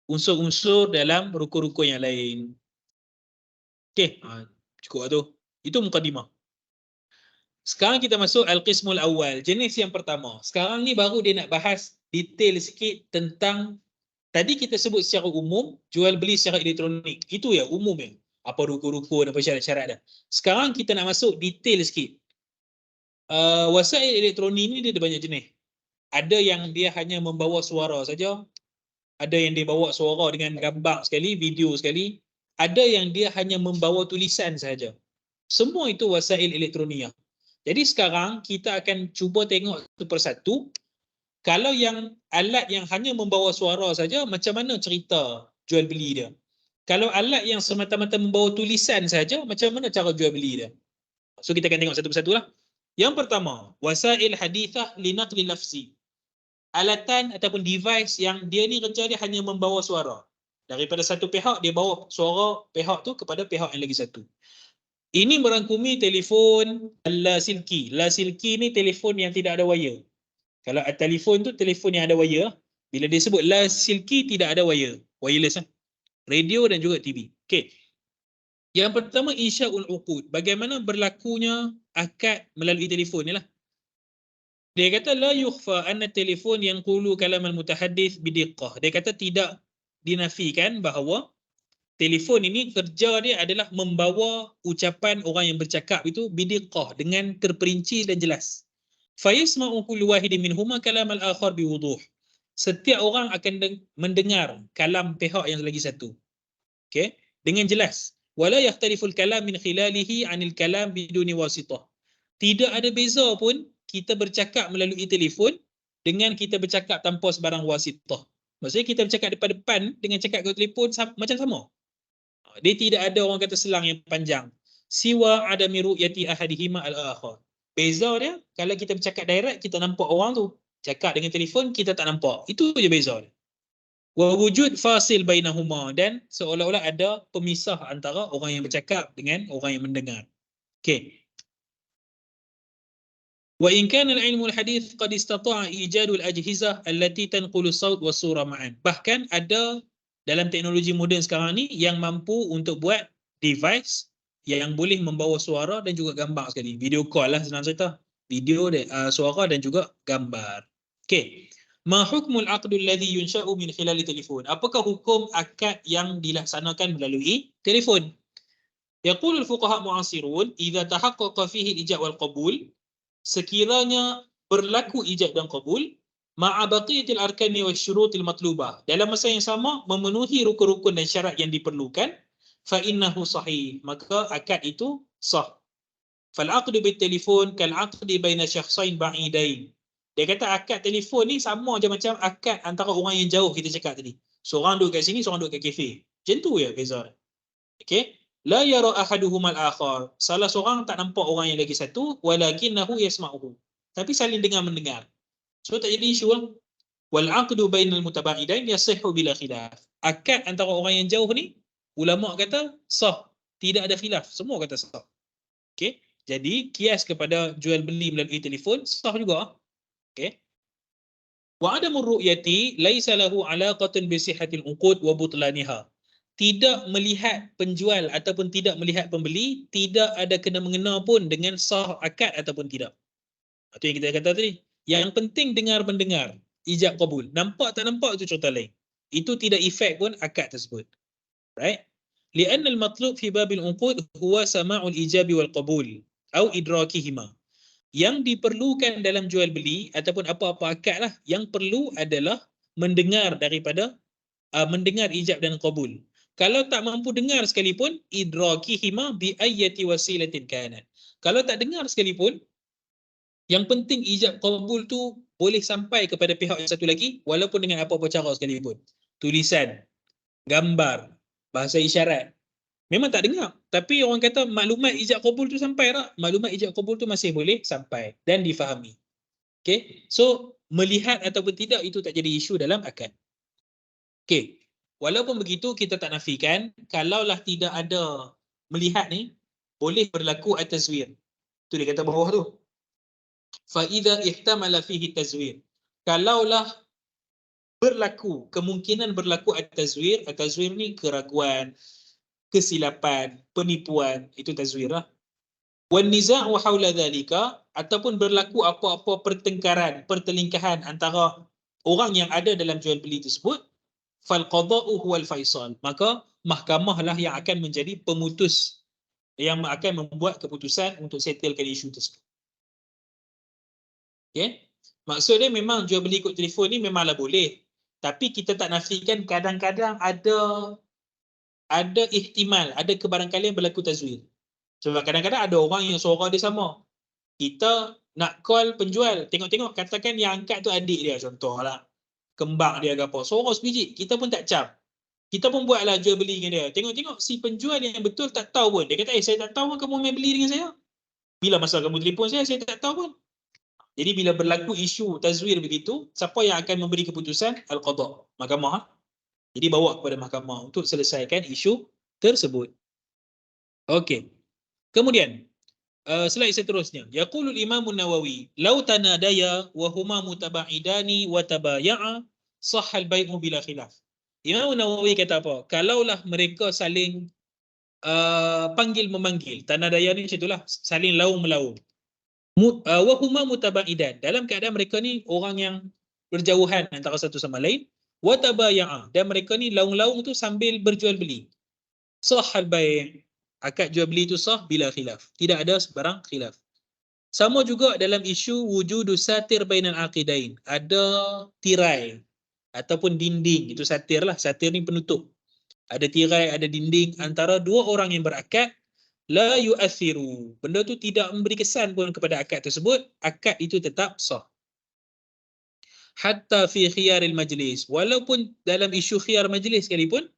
unsur-unsur dalam rukun-rukun yang lain. Okey, cukup tu. Itu mukadimah. Sekarang kita masuk al-qismul awal, jenis yang pertama. Sekarang ni baru dia nak bahas detail sikit tentang, tadi kita sebut secara umum, jual beli secara elektronik. Itu ya, umum ya. Apa rukun-rukun, apa syarat-syarat dah. Sekarang kita nak masuk detail sikit. Wasail elektronik ni dia ada banyak jenis. Ada yang dia hanya membawa suara saja. Ada yang dia bawa suara dengan gambar sekali, video sekali. Ada yang dia hanya membawa tulisan saja. Semua itu wasail elektronik. Jadi sekarang kita akan cuba tengok satu persatu. Kalau yang alat yang hanya membawa suara saja, macam mana cerita jual beli dia? Kalau alat yang semata-mata membawa tulisan saja, macam mana cara jual beli dia? So kita akan tengok satu persatu lah. Yang pertama, wasail hadithah linaqli lafzi. Alatan ataupun device yang dia ni kerja dia hanya membawa suara. Daripada satu pihak, dia bawa suara pihak tu kepada pihak yang lagi satu. Ini merangkumi telefon lasilki. Lasilki ni telefon yang tidak ada wire. Kalau telefon tu telefon yang ada wire. Bila dia sebut lasilki tidak ada wire. Wireless lah. Radio dan juga TV. Okey. Yang pertama insya'ul uqud. Bagaimana berlakunya akad melalui telefon ni lah. Dia kata la yukhfa anna telefon yang qulu kalam al-mutahaddith bidiqqah. Dia kata tidak dinafikan bahawa telefon ini kerja dia adalah membawa ucapan orang yang bercakap itu bidiqqah, dengan terperinci dan jelas. Fa yasma'u kullu wahidin minhuma kalam al-akhar biwuduh. Setiap orang akan mendengar kalam pihak yang lagi satu. Okey, dengan jelas. Wala yakhtaliful kalam min khilalihi 'anil kalam biduni wasithah. Tidak ada beza pun kita bercakap melalui telefon dengan kita bercakap tanpa sebarang wasithah. Maksudnya kita bercakap depan-depan dengan cakap ke telefon macam sama. Dia tidak ada orang kata selang yang panjang. Siwa adami ru'yati ahadihima al-akhar. Beza dia, kalau kita bercakap direct, kita nampak orang tu. Cakap dengan telefon, kita tak nampak. Itu je beza dia. Wa wujud fasil bainahuma. Dan seolah-olah ada pemisah antara orang yang bercakap dengan orang yang mendengar. Okey. Wa in kana al-ilmu al-hadith qad istata'a ijadul ajhizah allati tanqulu as-saut was-sura ma'an. Bahkan ada dalam teknologi moden sekarang ni yang mampu untuk buat device yang boleh membawa suara dan juga gambar sekali. Video call lah senang cerita. Video dan suara dan juga gambar. Okey. Ma hukmul aqdu alladhi yunsha'u min khilali telefon? Apakah hukum akad yang dilaksanakan melalui telefon? Yaqulu al-fuqaha mu'asirun idza tahaqqaqa fihi al-ijab wal qabul, sekiranya berlaku ijab dan qabul ma'a baqiyatil arkani wasyurutil matlubah, dalam masa yang sama memenuhi rukun-rukun dan syarat yang diperlukan, fa innahu sahih, maka akad itu sah. Fal aqdu bit telefon kal aqdi baina syakhsain ba'idain. Dia kata akad telefon ni sama je macam akad antara orang yang jauh kita cakap tadi. Seorang duduk kat sini, seorang duduk kat kafe. Macam tu je beza. Okey? La yara ahaduhuma al-akhar. Salah seorang tak nampak orang yang lagi satu, walakinahu yasma'uhu. Tapi saling dengar mendengar. So tak jadi isu lah. Wal aqdu bainal mutaba'idain yasihhu bila khilaf. Akad antara orang yang jauh ni, ulama kata sah, tidak ada khilaf. Semua kata sah. Okey? Jadi kias kepada jual beli melalui telefon sah juga. Okey? Wa adamur ru'yati laisa lahu alaqatun bi sihhatil uqud wa butlaniha. Tidak melihat penjual ataupun tidak melihat pembeli, tidak ada kena-mengena pun dengan sah akad ataupun tidak. Itu yang kita kata tadi. Yang penting dengar-mendengar, ijab qabul. Nampak tak nampak itu cerita lain. Itu tidak efek pun akad tersebut. Right? Li'anna al-matlub fi babil uqud huwa sama'ul ijabi wal qabul atau idrakihima. Yang diperlukan dalam jual beli ataupun apa-apa akad lah, yang perlu adalah mendengar daripada mendengar ijab dan qabul. Kalau tak mampu dengar sekalipun, idrakihima bi ayyati wasilatin kanat. Kalau tak dengar sekalipun, yang penting ijab qabul tu boleh sampai kepada pihak yang satu lagi walaupun dengan apa-apa cara sekalipun. Tulisan, gambar, bahasa isyarat. Memang tak dengar, tapi orang kata maklumat ijab qabul tu sampai tak? Maklumat ijab qabul tu masih boleh sampai dan difahami. Okey. So melihat ataupun tidak itu tak jadi isu dalam akad. Okey. Walaupun begitu, kita tak nafikan kalaulah tidak ada melihat ni, boleh berlaku at-tazwir. Tu dia kata bawah tu. Fa idza ihtamala fihi tazwir. Kalaulah berlaku, kemungkinan berlaku at-tazwir, at-tazwir ni keraguan, kesilapan, penipuan, itu tazwir lah. Wan niza'u haula dhalika, ataupun berlaku apa-apa pertengkaran, pertelingkahan antara orang yang ada dalam jual beli tersebut, fal qada'u huwal faisal, maka mahkamah lah yang akan menjadi pemutus, yang akan membuat keputusan untuk settlekan isu tersebut. Okay? Maksudnya memang jual beli ikut telefon ni memanglah boleh, tapi kita tak nafikan kadang-kadang ada ihtimal, ada kebarangkalian berlaku tazwir. Sebab kadang-kadang ada orang yang suara dia sama. Kita nak call penjual, tengok-tengok, katakan yang angkat tu adik dia contohlah, kembar dia ke apa, suara sebiji, kita pun tak cap. Kita pun buatlah jual beli dengan dia. Tengok-tengok si penjual yang betul tak tahu pun. Dia kata, saya tak tahu pun kamu main beli dengan saya. Bila masa kamu telefon saya tak tahu pun. Jadi bila berlaku isu tazwir begitu, siapa yang akan memberi keputusan? Al-Qadha, mahkamah. Jadi bawa kepada mahkamah untuk selesaikan isu tersebut. Okey. Kemudian, slide seterusnya. Yaqulul Imam An-Nawawi, "Law tanadaya wa huma mutaba'idani wa tabaya'a, sahhal bai'u bila khilaf." Imam An-Nawawi kata apa? Kalaulah mereka saling panggil memanggil, tanadaya ni macam itulah, saling laung-melaung. Wa huma mutaba'idan, dalam keadaan mereka ni orang yang berjauhan antara satu sama lain, wa tabaya'a, dan mereka ni laung-laung tu sambil berjual beli. Sahhal bai', akad jual beli itu sah bila khilaf. Tidak ada sebarang khilaf. Sama juga dalam isu wujudu satir bainal aqidain. Ada tirai ataupun dinding. Itu satir lah. Satir ni penutup. Ada tirai, ada dinding antara dua orang yang berakad. La yu'athiru. Benda tu tidak memberi kesan pun kepada akad tersebut. Akad itu tetap sah. Hatta fi khiyaril majlis. Walaupun dalam isu khiyar majlis sekalipun,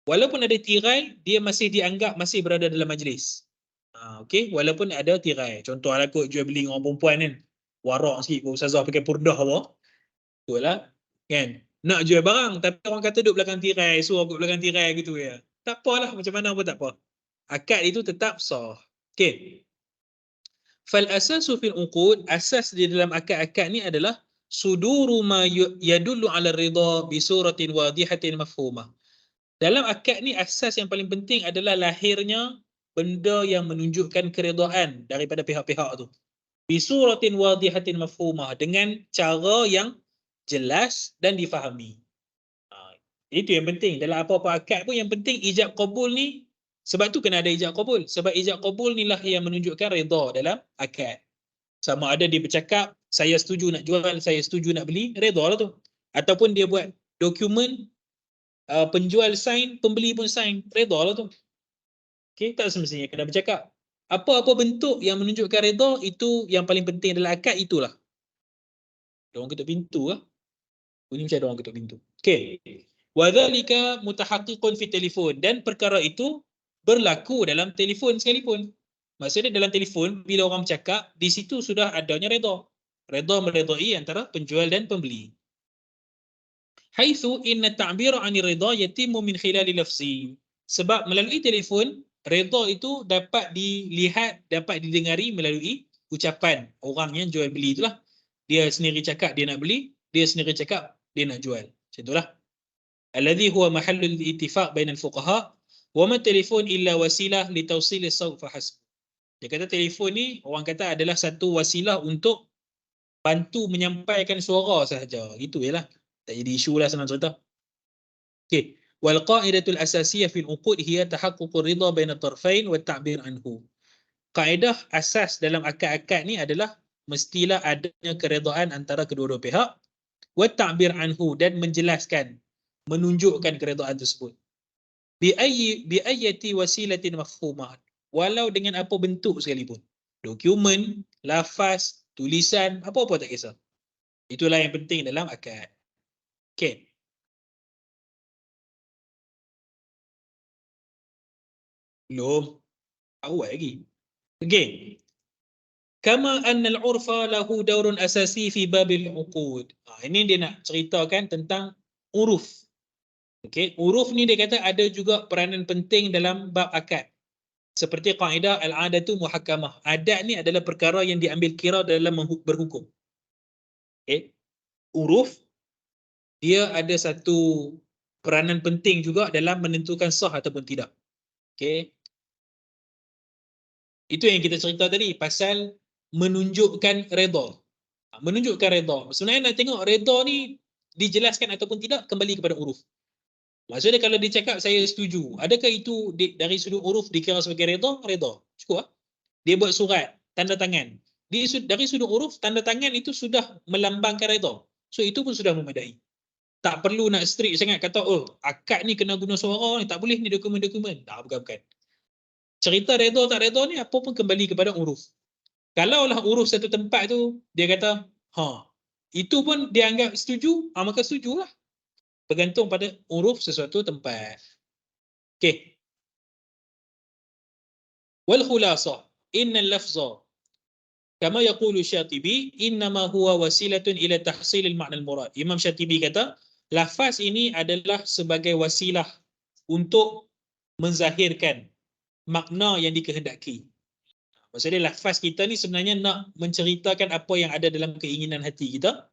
walaupun ada tirai, dia masih dianggap masih berada dalam majlis. Okey, walaupun ada tirai. Contoh lah kot jual beli orang perempuan kan. Warak sikit kot ustazah pakai purdah apa. Betul lah. Kan? Nak jual barang tapi orang kata duduk belakang tirai, suruh duduk belakang tirai gitu ya. Tak apalah, macam mana pun tak apa. Akad itu tetap sah. Okey. Fal asasu fil uqud, asas di dalam akad-akad ni adalah suduru ma yadullu ala ridha bi suratin wadihatin mafhumah. Dalam akad ni asas yang paling penting adalah lahirnya benda yang menunjukkan keredaan daripada pihak-pihak tu. Bisuratin wadihatin mafhumah, dengan cara yang jelas dan difahami. Itu yang penting dalam apa-apa akad pun, yang penting ijab qabul ni. Sebab tu kena ada ijab qabul. Sebab ijab qabul ni lah yang menunjukkan redha dalam akad. Sama ada dia bercakap, saya setuju nak jual, saya setuju nak beli, redha lah tu. Ataupun dia buat dokumen, penjual sign, pembeli pun sign, redha lah tu. Okay, tak semestinya kena bercakap. Apa-apa bentuk yang menunjukkan redha, itu yang paling penting dalam akad, itulah. Diorang ketuk pintu lah. Bunyi macam diorang ketuk pintu. Okay. Wadzalika mutahaqqiqun fi telefon, dan perkara itu berlaku dalam telefon sekalipun. Maksudnya dalam telefon bila orang bercakap, di situ sudah adanya redha. Redha meredai antara penjual dan pembeli. Haitsu inna ta'bira 'anil redha yatimu min khilali lafzi. Sebab melalui telefon, redha itu dapat dilihat, dapat didengari melalui ucapan orang yang jual beli itulah. Dia sendiri cakap dia nak beli, dia sendiri cakap dia nak jual. Macam itulah. Alladhi huwa mahallul ittifaq bainal fuqaha wa ma telefon illa wasilah li tawsil as-sawt fa hasb. Dia kata telefon ni orang kata adalah satu wasilah untuk bantu menyampaikan suara sahaja. Gitu jelah. Tak jadi isu lah, senang cerita. Okey, wal qa'idatul asasiyah fil uqud hiya tahaqququr ridha bain at-tarfain wa at-ta'bir anhu. Kaedah asas dalam akad-akad ni adalah mestilah adanya keredaan antara kedua-dua pihak, wa at-ta'bir anhu, dan menjelaskan, menunjukkan keredaan tersebut. Bi ayyati wasilatin mafhumah, walau dengan apa bentuk sekalipun. Dokumen, lafaz, tulisan, apa-apa tak kisah. Itulah yang penting dalam akad. Okey. Belum. Awal lagi. Okey. Kama anna al-'urfa lahu daurun asasi fi babil 'uqud. Ini dia nak ceritakan tentang uruf. Okey, uruf ni dia kata ada juga peranan penting dalam bab akad. Seperti kaedah al-'adatu muhakkamah. Adat ni adalah perkara yang diambil kira dalam berhukum. Okey. Uruf dia ada satu peranan penting juga dalam menentukan sah ataupun tidak. Okey. Itu yang kita cerita tadi pasal menunjukkan redha. Menunjukkan redha. Sebenarnya nak tengok redha ni dijelaskan ataupun tidak, kembali kepada uruf. Maksudnya kalau dia cakap saya setuju, adakah itu dari sudut uruf dikira sebagai redha? Redha. Cukup lah. Dia buat surat, tanda tangan. Dari sudut uruf, tanda tangan itu sudah melambangkan redha. So itu pun sudah memadai. Tak perlu nak strict sangat kata, oh akad ni kena guna suara ni, tak boleh ni dokumen-dokumen. Tak, bukan. Cerita redha tak redha ni apa pun kembali kepada uruf. Kalaulah uruf satu tempat tu, dia kata, itu pun dia anggap setuju, maka setujulah. Bergantung pada uruf sesuatu tempat. Okey. Wal khulasah, innal lafza kama yaqulu Syatibi innama huwa wasilatun ila tahsil al-ma'na al-murad. Imam Syatibi kata, lafaz ini adalah sebagai wasilah untuk menzahirkan makna yang dikehendaki. Maksudnya lafaz kita ni sebenarnya nak menceritakan apa yang ada dalam keinginan hati kita,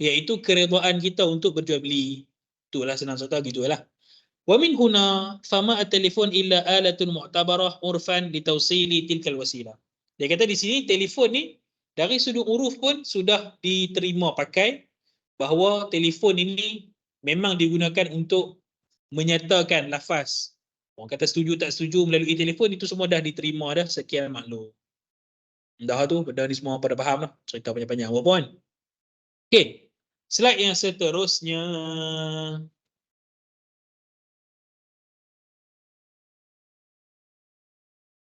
iaitu keredaan kita untuk berjual beli. Itulah senang cerita gitulah. Wa min huna fama at-telefon illa alatun mu'tabarah urfan li tawsili tilkal wasilah. Dia kata di sini telefon ni dari sudut uruf pun sudah diterima pakai bahawa telefon ini memang digunakan untuk menyatakan lafaz. Orang kata setuju tak setuju melalui telefon, itu semua dah diterima dah, sekian maklum. Dah tu, benda ni semua pada faham lah. Cerita panjang-panjang apa pun. Okey. Slide yang seterusnya.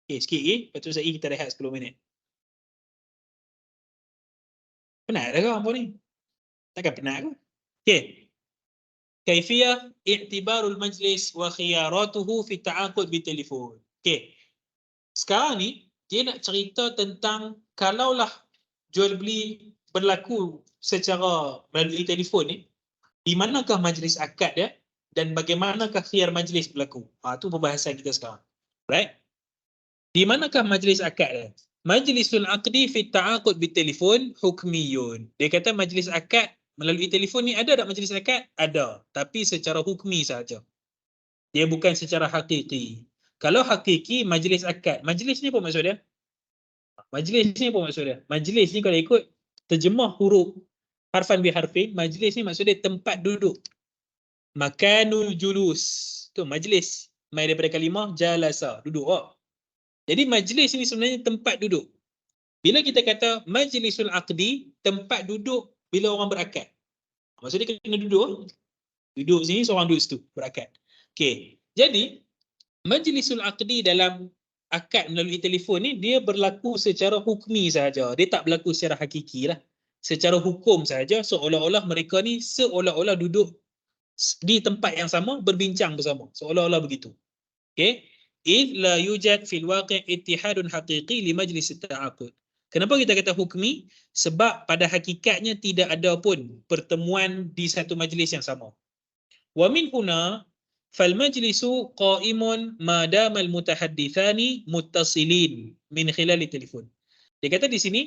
Okey, sikit lagi. Lepas tu kita rehat 10 minit. Penat dah kau apa ni? Takkan penat ke? Okey. Kaifiyah i'tibarul majlis wa khiyaratuhu fi ta'aqud bi telefon. Okey. Sekarang ni dia nak cerita tentang kalaulah jual beli berlaku secara melalui telefon ni, di manakah majlis akad dia dan bagaimanakah khiyar majlis berlaku. Tu pembahasan kita sekarang. Right? Di manakah majlis akad dia? Majlisul aqdi fi ta'aqud bi telefon hukmiyun. Dia kata majlis akad melalui telefon ni ada tak majlis akad? Ada, tapi secara hukmi sahaja. Dia bukan secara hakiki. Kalau hakiki, majlis akad. Majlis ni apa maksud dia? Majlis ni apa maksud dia? Majlis ni kalau ikut terjemah huruf harfan biharfin, majlis ni maksud dia tempat duduk. Makanul julus. Tu majlis. Mai daripada kalimah jalasa, duduk. Jadi majlis ni sebenarnya tempat duduk. Bila kita kata majlisul aqdi, tempat duduk bila orang berakad. Maksud dia kena duduk. Duduk sini, seorang duduk situ, berakad. Okey. Jadi, majlisul aqdi dalam akad melalui telefon ni, dia berlaku secara hukmi sahaja. Dia tak berlaku secara hakiki lah. Secara hukum sahaja, seolah-olah mereka ni seolah-olah duduk di tempat yang sama, berbincang bersama. Seolah-olah begitu. Okey. Id la yujad fil waqi' ittihadun haqiqi li majlis at-ta'aqud. Kenapa kita kata hukmi? Sebab pada hakikatnya tidak ada pun pertemuan di satu majlis yang sama. Wa min huna fal majlisu qa'imun ma dama al mutahaddithani muttasilin min khilal telefon. Dia kata di sini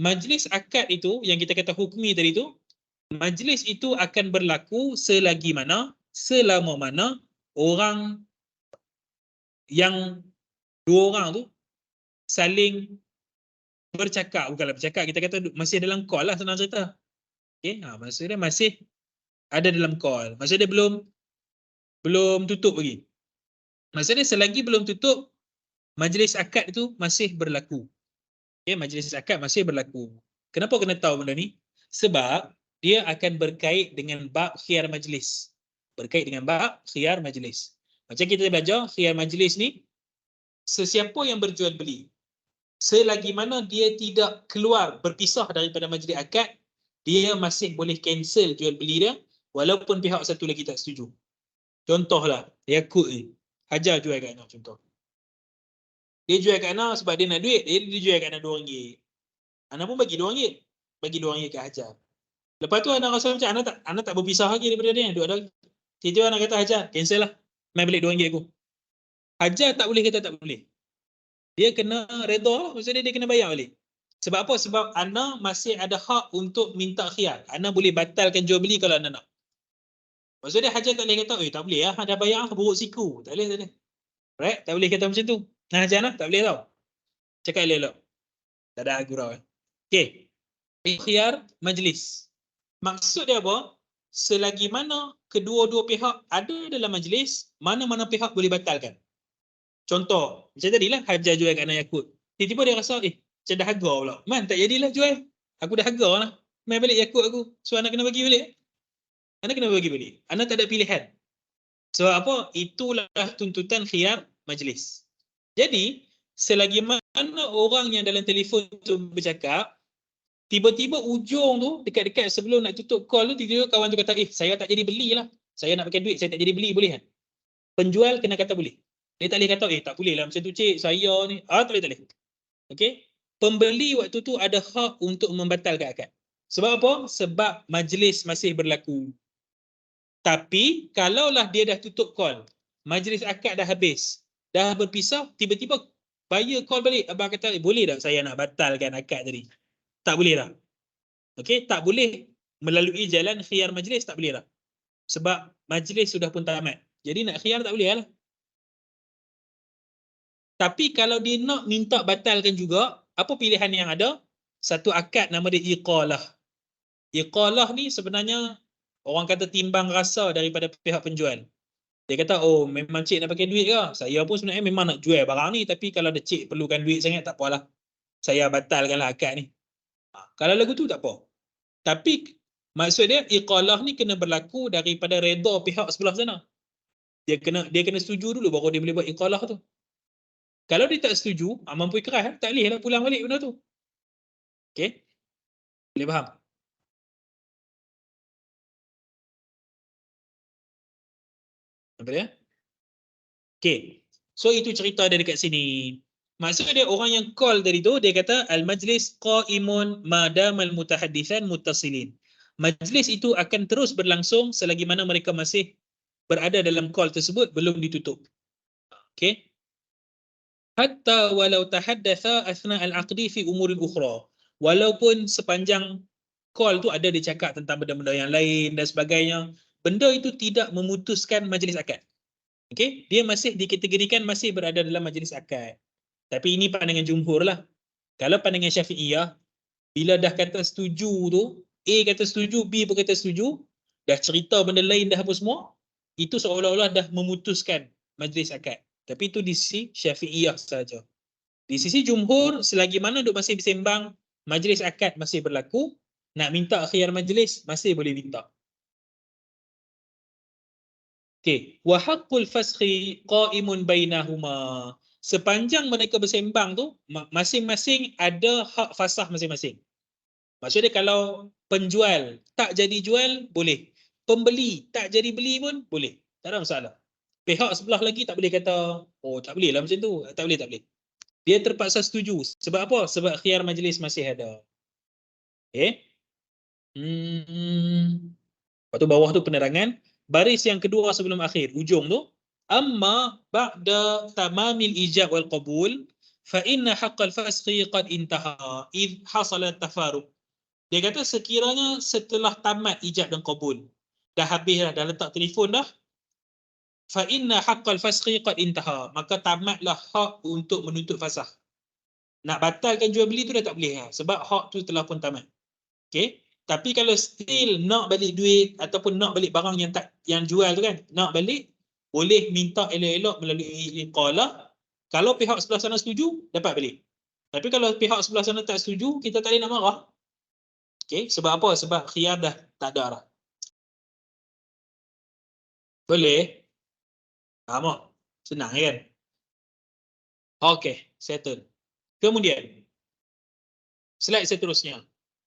majlis akad itu yang kita kata hukmi tadi tu, majlis itu akan berlaku selama mana orang yang dua orang tu saling bercakap, bukanlah bercakap, kita kata masih dalam call lah, senang cerita. Okey, maksud dia masih ada dalam call. Maksud dia belum tutup lagi. Maksud dia selagi belum tutup, majlis akad itu masih berlaku. Okey, majlis akad masih berlaku. Kenapa kena tahu benda ni? Sebab dia akan berkait dengan bab khiyar majlis. Berkait dengan bab khiyar majlis. Macam kita belajar khiyar majlis ni, sesiapa yang berjual beli, selagi mana dia tidak keluar berpisah daripada majlis akad, dia masih boleh cancel jual beli dia walaupun pihak satu lagi tak setuju. Contohlah, Yakut ni, Hajar jual kat Ana contoh. Dia jual kat Ana sebab dia nak duit, dia jual kat Ana RM2. Ana pun bagi RM2. Bagi RM2 kat Hajar. Lepas tu Ana rasa macam Ana tak berpisah lagi daripada dia, duduk ada. Tiba-tiba Ana kata Hajar, cancel lah. Main balik RM2 aku. Hajar tak boleh kata tak boleh. Dia kena redha lah, maksudnya dia kena bayar balik. Sebab apa? Sebab Ana masih ada hak untuk minta khiyar. Ana boleh batalkan jual beli kalau Ana nak. Maksudnya Hajar tak boleh kata, tak boleh lah, dah bayar, buruk siku. Tak boleh, tak boleh. Right? Tak boleh kata macam tu. Hajar nak, tak boleh tau. Cakap elok-elok. Tak ada gurau. Okey. Khiyar majlis. Maksud dia apa? Selagi mana kedua-dua pihak ada dalam majlis, mana-mana pihak boleh batalkan. Contoh, macam tadilah Hajar jual kat Ana Yakut. Tiba-tiba dia rasa, macam dah harga pula. Man, tak jadilah jual. Aku dah harga lah. Main balik Yakut aku. So, Ana kena bagi balik. Ana kena bagi balik. Ana tak ada pilihan. Sebab apa? Itulah tuntutan khiyar majlis. Jadi, selagi mana orang yang dalam telefon tu bercakap, tiba-tiba ujung tu, dekat-dekat sebelum nak tutup call tu, tiba-tiba kawan tu kata, saya tak jadi belilah. Saya nak pakai duit, saya tak jadi beli, boleh kan? Penjual kena kata boleh. Dia tak boleh kata, tak boleh lah macam tu cik, saya ni. Tak boleh. Okey? Pembeli waktu tu ada hak untuk membatalkan akad. Sebab apa? Sebab majlis masih berlaku. Tapi, kalaulah dia dah tutup call, majlis akad dah habis, dah berpisah, tiba-tiba buyer call balik. Abang kata, boleh tak saya nak batalkan akad tadi? Tak boleh lah. Okey? Tak boleh melalui jalan khiyar majlis, tak boleh lah. Sebab majlis sudah pun tamat. Jadi nak khiyar tak boleh lah. Tapi kalau dia nak minta batalkan juga, apa pilihan yang ada? Satu akad nama dia iqalah. Iqalah ni sebenarnya orang kata timbang rasa daripada pihak penjual. Dia kata, memang cik nak pakai duit ke? Saya pun sebenarnya memang nak jual barang ni, tapi kalau ada cik perlukan duit sangat, tak apalah. Saya batalkanlah akad ni. Kalau lagu tu tak apa. Tapi maksud dia iqalah ni kena berlaku daripada redha pihak sebelah sana. Dia kena setuju dulu baru dia boleh buat iqalah tu. Kalau dia tak setuju, mampu ikrah, tak boleh lah pulang balik benda tu. Okey? Boleh faham? Apa dia? Okey. So itu cerita dia dekat sini. Maksud dia orang yang call tadi tu, dia kata al-majlis qa'imun madamal mutahadditsan muttasilin. Majlis itu akan terus berlangsung selagi mana mereka masih berada dalam call tersebut belum ditutup. Okey? Hatta walau tahaddatha athna al-aqdi fi umurin ukhra. Walaupun sepanjang call tu ada dia cakap tentang benda-benda yang lain dan sebagainya, benda itu tidak memutuskan majlis akad. Okey, dia masih dikategorikan masih berada dalam majlis akad. Tapi ini pandangan jumhur lah. Kalau pandangan Syafi'iyah, bila dah kata setuju tu, A kata setuju, B pun kata setuju, dah cerita benda lain dah apa semua, itu seolah-olah dah memutuskan majlis akad. Tapi itu di sisi Syafi'iyah saja. Di sisi jumhur, selagi mana duk masih bersembang, majlis akad masih berlaku, nak minta khiyar majlis masih boleh minta. Okey, wa haqqul fasxi qa'imun bainahuma. Sepanjang mereka bersembang tu, masing-masing ada hak fasah masing-masing. Maksudnya kalau penjual tak jadi jual, boleh. Pembeli tak jadi beli pun boleh. Tak ada masalah. Pihak sebelah lagi tak boleh kata, oh tak boleh lah macam tu. Tak boleh, tak boleh. Dia terpaksa setuju. Sebab apa? Sebab khiyar majlis masih ada. Okay? Lepas tu bawah tu penerangan. Baris yang kedua sebelum akhir, ujung tu. Amma ba'da tamamil ijab wal qabul fa inna haqqal fasqi qad intaha id hasala tafaruq. Dia kata sekiranya setelah tamat ijab dan qabul, dah habis dah letak telefon dah, fa inna haqqal fasqi qad intaha, maka tamatlah hak untuk menuntut fasakh. Nak batalkan jual beli tu dah tak boleh sebab hak tu telah pun tamat. Okey? Tapi kalau still nak balik duit ataupun nak balik barang yang jual tu kan, nak balik, boleh minta elok-elok melalui qala. Kalau pihak sebelah sana setuju, dapat balik. Tapi kalau pihak sebelah sana tak setuju, kita tak boleh nak marah. Okey, sebab apa? Sebab khiyar dah tak ada dah. Boleh? Faham? Senang kan? Okey, settle. Kemudian, slide seterusnya.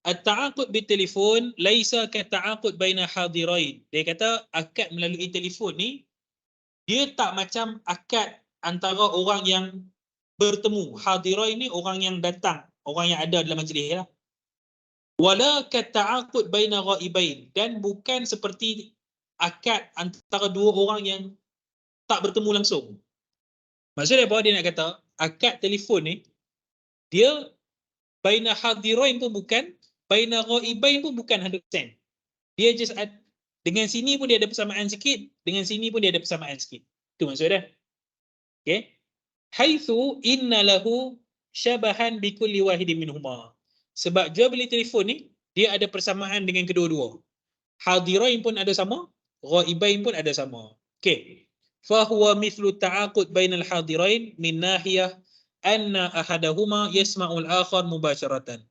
At-ta'aqud bi-telefon laisa ka-ta'aqud baina hadirain. Dia kata akad melalui telefon ni dia tak macam akad antara orang yang bertemu. Hadirain ni orang yang datang, orang yang ada dalam majlis lah. Wala ka-ta'aqud baina ghaibain, dan bukan seperti akad antara dua orang yang tak bertemu langsung. Maksudnya apa dia nak kata? Akad telefon ni dia baina hadirain pun bukan, baina ghaibain pun bukan 100%. Dia just dengan sini pun dia ada persamaan sikit, dengan sini pun dia ada persamaan sikit. Itu maksud dia. Okey. Haitsu inna lahu syabahan bi kulli wahidin minhuma. Sebab jual beli telefon ni dia ada persamaan dengan kedua-dua. Hadirain pun ada sama, ghaibain pun ada sama. Okey. Fa huwa mithlu ta'aqud bainal hadirain min nahiyah anna ahadahuma yasma'ul akhar mubasharatan.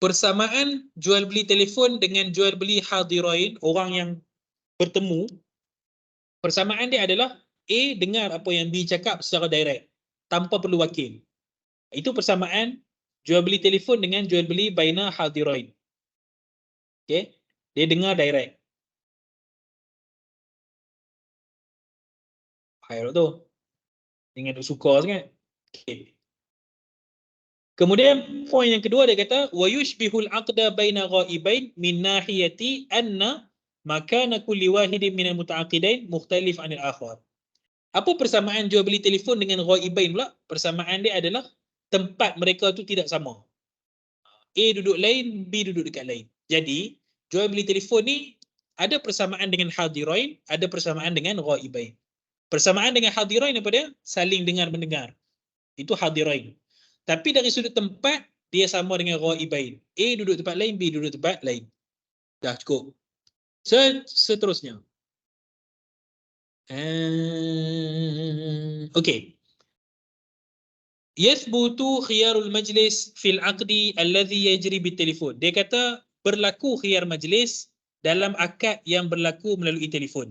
Persamaan jual beli telefon dengan jual beli hadirain, orang yang bertemu, persamaan dia adalah A dengar apa yang B cakap secara direct tanpa perlu wakil. Itu persamaan jual beli telefon dengan jual beli baina hadirain. Okey, dia dengar direct. Hai tu. Dengan suka sangat. Okey. Kemudian poin yang kedua dia kata wa yushbihul aqda baina ghaibain min nahiyati anna makana kulli wahidin minal muta'aqidain mukhtalif 'anil akhar. Apa persamaan jual beli telefon dengan ghaibain pula? Persamaan dia adalah tempat mereka tu tidak sama. A duduk lain, B duduk dekat lain. Jadi, jual beli telefon ni ada persamaan dengan hadirain, ada persamaan dengan ghaibain. Persamaan dengan hadirain apa dia? Saling dengar mendengar. Itu hadirain. Tapi dari sudut tempat, dia sama dengan ghaibain. A duduk tempat lain, B duduk tempat lain. Dah cukup. Seterusnya. Okey. Yathbutu khiyarul majlis fil aqdi alladhi yajri bitelefon. Dia kata berlaku khiyar majlis dalam akad yang berlaku melalui telefon.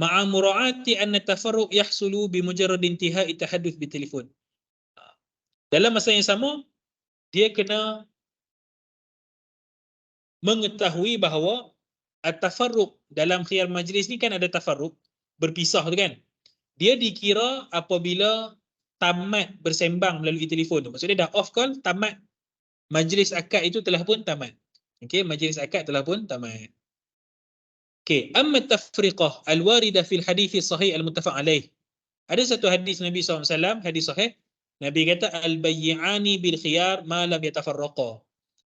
Ma'a mura'ati anna tafarruq yahsulu bi mujarrad intihai tahadduth bitelefon. Dalam masa yang sama, dia kena mengetahui bahawa at-tafarruq dalam khiyar majlis ni kan ada tafarruq, berpisah tu kan. Dia dikira apabila tamat bersembang melalui telefon tu. Maksudnya dah off call, tamat. Majlis akad itu telah pun tamat. Okey, majlis akad telah pun tamat. Okey, amma tafriqah al-waridah fil hadis sahih al-muttafaq alaih. Ada satu hadis Nabi SAW, hadis sahih. Nabi kata al-bayyi'ani bil khiyar ma lam yatafarraqa.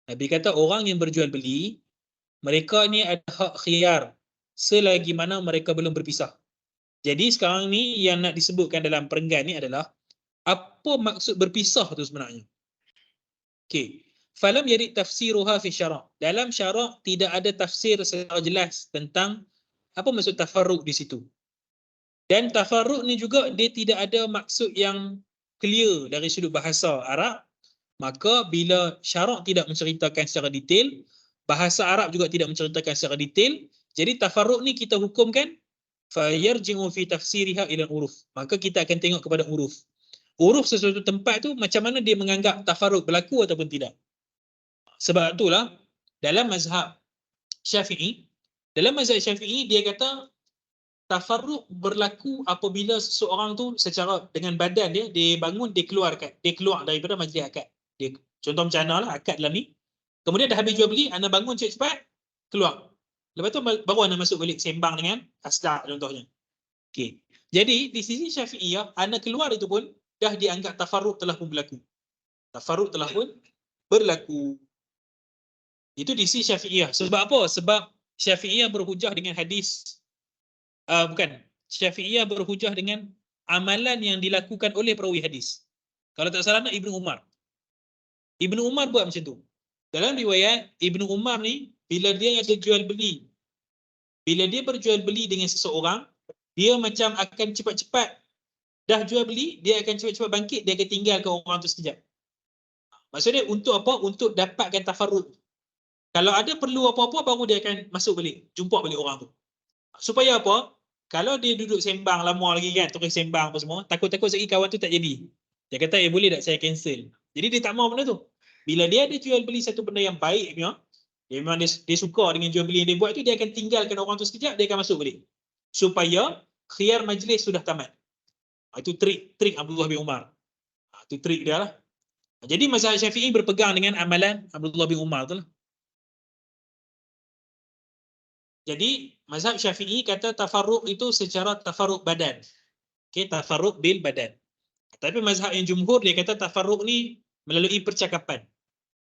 Nabi kata orang yang berjual beli, mereka ni ada hak khiyar selagi mana mereka belum berpisah. Jadi sekarang ni yang nak disebutkan dalam perenggan ni adalah apa maksud berpisah tu sebenarnya. Okey. Falam yarid tafsiruha fi syara'. Dalam syara' tidak ada tafsir secara jelas tentang apa maksud tafarruq di situ. Dan tafarruq ni juga dia tidak ada maksud yang clear dari sudut bahasa Arab. Maka bila syarak tidak menceritakan secara detail, bahasa Arab juga tidak menceritakan secara detail, jadi tafarruq ni kita hukumkan fayarji'u fi tafsiriha ila uruf. Maka kita akan tengok kepada uruf. Uruf sesuatu tempat tu macam mana dia menganggap tafarruq berlaku ataupun tidak. Sebab itulah dalam mazhab Syafi'i, dia kata tafarruq berlaku apabila seseorang tu secara dengan badan dia bangun, dia keluar daripada majlis akad. Dia contoh macam mana lah akad dalam ni. Kemudian dah habis jual beli, anda bangun cepat-cepat keluar. Lepas tu baru anda masuk balik sembang dengan asdak contohnya. Okey. Jadi di sisi Syafi'iyah, anda keluar itu pun dah dianggap tafarruq telah pun berlaku. Tafarruq telah pun berlaku. Itu di sisi Syafi'iyah. Sebab apa? Sebab Syafi'iyah berhujah dengan hadis Syafi'iyah berhujah dengan amalan yang dilakukan oleh perawi hadis. Kalau tak salah Ibnu Umar. Ibnu Umar buat macam tu. Dalam riwayat Ibnu Umar ni bila dia ada jual beli, bila dia berjual beli dengan seseorang, dia macam akan cepat-cepat dah jual beli, dia akan cepat-cepat bangkit, dia akan tinggalkan orang tu sekejap. Maksudnya untuk apa? Untuk dapatkan tafarruq. Kalau ada perlu apa-apa baru dia akan masuk balik, jumpa balik orang tu. Supaya apa? Kalau dia duduk sembang lama lagi kan, terus sembang apa semua, takut-takut sekali kawan tu tak jadi. Dia kata, boleh tak saya cancel? Jadi dia tak mau benda tu. Bila dia ada jual beli satu benda yang baik, dia memang dia suka dengan jual beli yang dia buat tu, dia akan tinggalkan orang tu sekejap, dia akan masuk balik. Supaya khiyar majlis sudah tamat. Itu trik Abdullah bin Umar. Itu trik dia lah. Jadi mazhab Syafi'i berpegang dengan amalan Abdullah bin Umar tu lah. Jadi mazhab Syafi'i kata tafarruq itu secara tafarruq badan. Okey, tafarruq bil badan. Tapi mazhab yang jumhur dia kata tafarruq ni melalui percakapan.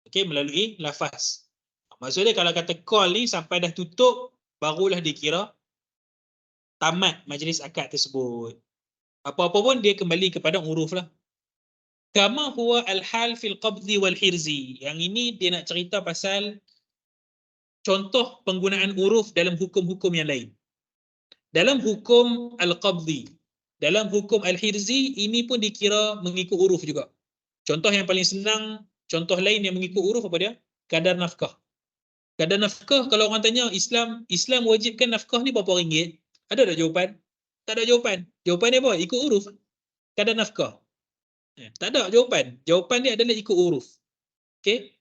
Okey, melalui lafaz. Maksudnya kalau kata call ni sampai dah tutup barulah dikira tamat majlis akad tersebut. Apa-apa pun dia kembali kepada uruf lah. Kama huwa al-hal fil qabdi wal hirzi. Yang ini dia nak cerita pasal contoh penggunaan uruf dalam hukum-hukum yang lain. Dalam hukum al-qabdi, dalam hukum al-hirzi, ini pun dikira mengikut uruf juga. Contoh yang paling senang, contoh lain yang mengikut uruf apa dia? Kadar nafkah. Kadar nafkah, kalau orang tanya Islam wajibkan nafkah ni berapa ringgit? Ada tak jawapan? Tak ada jawapan. Jawapan dia apa? Ikut uruf. Kadar nafkah. Tak ada jawapan. Jawapan dia adalah ikut uruf. Okey?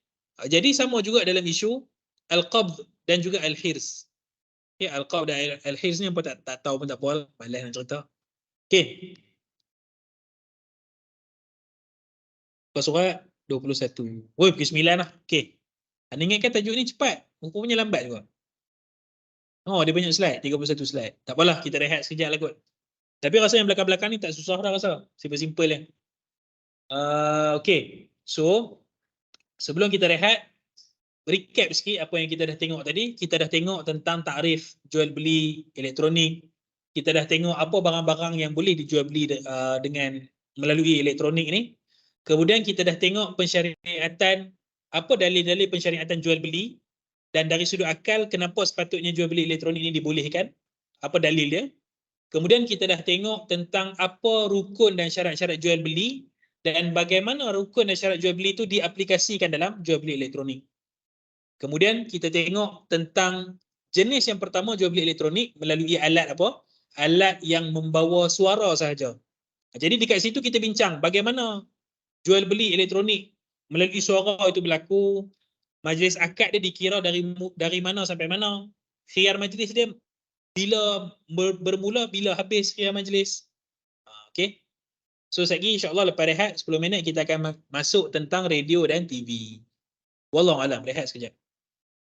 Jadi sama juga dalam isu al-qabd dan juga al-hirs. Okay, al-qabd dan al-hirs ni apa tak tahu pun tak apa, malas nak cerita. Okey. Surat 21. Oi, pukul 9 lah. Okey. Anda ingatkan tajuk ni cepat. Rupanya lambat juga. Oh, dia banyak slide. 31 slide. Tak apalah, kita rehat sekejap lah kot. Tapi rasa yang belakang-belakang ni tak susah dah rasa. Simple-simple yang. Okey. So, sebelum kita rehat, recap sikit apa yang kita dah tengok tadi. Kita dah tengok tentang takrif jual beli elektronik. Kita dah tengok apa barang-barang yang boleh dijual beli dengan melalui elektronik ni. Kemudian kita dah tengok pensyariatan, apa dalil-dalil pensyariatan jual beli, dan dari sudut akal kenapa sepatutnya jual beli elektronik ini dibolehkan, apa dalil dia. Kemudian kita dah tengok tentang apa rukun dan syarat-syarat jual beli dan bagaimana rukun dan syarat jual beli itu diaplikasikan dalam jual beli elektronik. Kemudian kita tengok tentang jenis yang pertama jual beli elektronik melalui alat apa? Alat yang membawa suara sahaja. Jadi dekat situ kita bincang bagaimana jual beli elektronik melalui suara itu berlaku. Majlis akad dia dikira dari mana sampai mana. Khiyar majlis dia bila bermula, bila habis khiyar majlis. Okey. So sekejap lagi insya-Allah lepas rehat 10 minit kita akan masuk tentang radio dan TV. Wallahu alam, rehat sekejap.